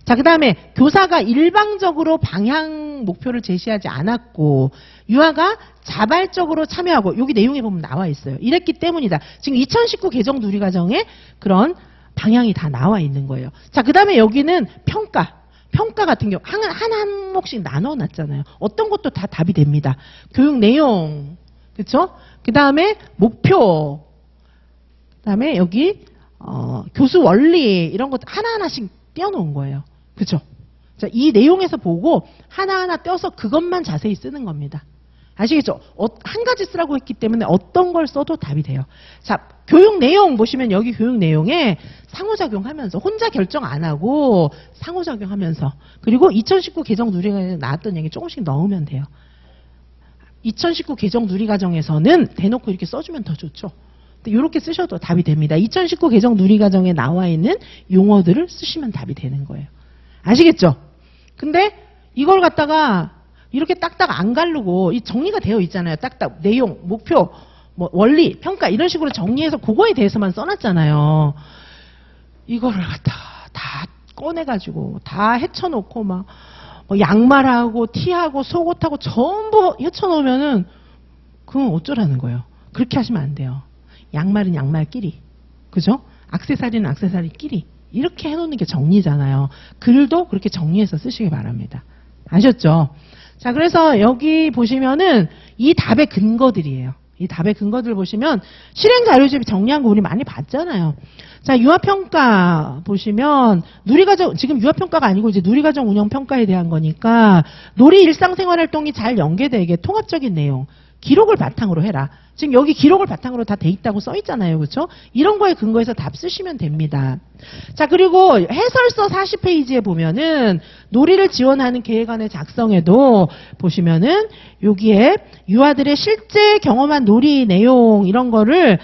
[SPEAKER 1] 자, 그 다음에 교사가 일방적으로 방향 목표를 제시하지 않았고 유아가 자발적으로 참여하고 여기 내용에 보면 나와 있어요. 이랬기 때문이다. 지금 2019 개정 누리과정에 그런 방향이 다 나와 있는 거예요. 자, 그 다음에 여기는 평가 같은 경우 한 항목씩 나눠놨잖아요. 어떤 것도 다 답이 됩니다. 교육 내용, 그렇죠? 그 다음에 목표, 그 다음에 여기 교수 원리 이런 것 하나하나씩 띄워놓은 거예요. 그렇죠? 자, 이 내용에서 보고 하나하나 떼어서 그것만 자세히 쓰는 겁니다. 아시겠죠? 한 가지 쓰라고 했기 때문에 어떤 걸 써도 답이 돼요. 자, 교육 내용 보시면 여기 교육 내용에 상호작용하면서 혼자 결정 안 하고 상호작용하면서 그리고 2019 개정 누리과정에 나왔던 얘기 조금씩 넣으면 돼요. 2019 개정 누리과정에서는 대놓고 이렇게 써주면 더 좋죠. 이렇게 쓰셔도 답이 됩니다. 2019 개정 누리과정에 나와 있는 용어들을 쓰시면 답이 되는 거예요. 아시겠죠? 근데 이걸 갖다가 이렇게 딱딱 안 가르고 이 정리가 되어 있잖아요. 딱딱 내용, 목표, 뭐 원리, 평가 이런 식으로 정리해서 그거에 대해서만 써놨잖아요. 이거를 갖다가 다 꺼내가지고 다 헤쳐놓고 막 뭐 양말하고 티하고 속옷하고 전부 헤쳐놓으면은 그건 어쩌라는 거예요. 그렇게 하시면 안 돼요. 양말은 양말끼리, 그죠? 액세서리는 액세서리끼리 이렇게 해놓는 게 정리잖아요. 글도 그렇게 정리해서 쓰시기 바랍니다. 아셨죠? 자, 그래서 여기 보시면은 이 답의 근거들이에요. 이 답의 근거들 보시면 실행 자료집 정리한 거 우리 많이 봤잖아요. 자, 유아평가 보시면 누리과정 지금 유아평가가 아니고 이제 누리과정 운영평가에 대한 거니까 놀이 일상생활활동이 잘 연계되게 통합적인 내용 기록을 바탕으로 해라. 지금 여기 기록을 바탕으로 다 돼 있다고 써 있잖아요. 그렇죠? 이런 거에 근거해서 답 쓰시면 됩니다. 자, 그리고 해설서 40페이지에 보면은 놀이를 지원하는 계획안의 작성에도 보시면은 여기에 유아들의 실제 경험한 놀이 내용 이런 거를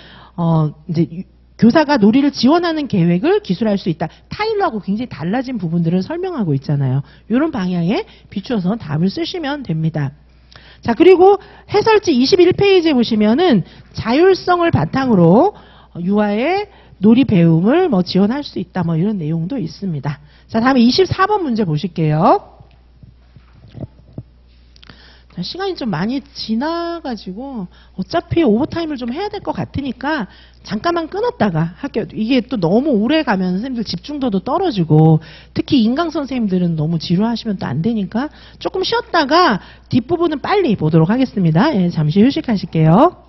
[SPEAKER 1] 이제 교사가 놀이를 지원하는 계획을 기술할 수 있다. 타일러하고 굉장히 달라진 부분들을 설명하고 있잖아요. 이런 방향에 비추어서 답을 쓰시면 됩니다. 자, 그리고 해설지 21페이지에 보시면은 자율성을 바탕으로 유아의 놀이 배움을 뭐 지원할 수 있다. 뭐 이런 내용도 있습니다. 자, 다음에 24번 문제 보실게요. 자, 시간이 좀 많이 지나가지고 어차피 오버타임을 좀 해야 될 것 같으니까 잠깐만 끊었다가 할게요. 이게 또 너무 오래 가면 선생님들 집중도도 떨어지고 특히 인강 선생님들은 너무 지루하시면 또 안 되니까 조금 쉬었다가 뒷부분은 빨리 보도록 하겠습니다. 예, 잠시 휴식하실게요.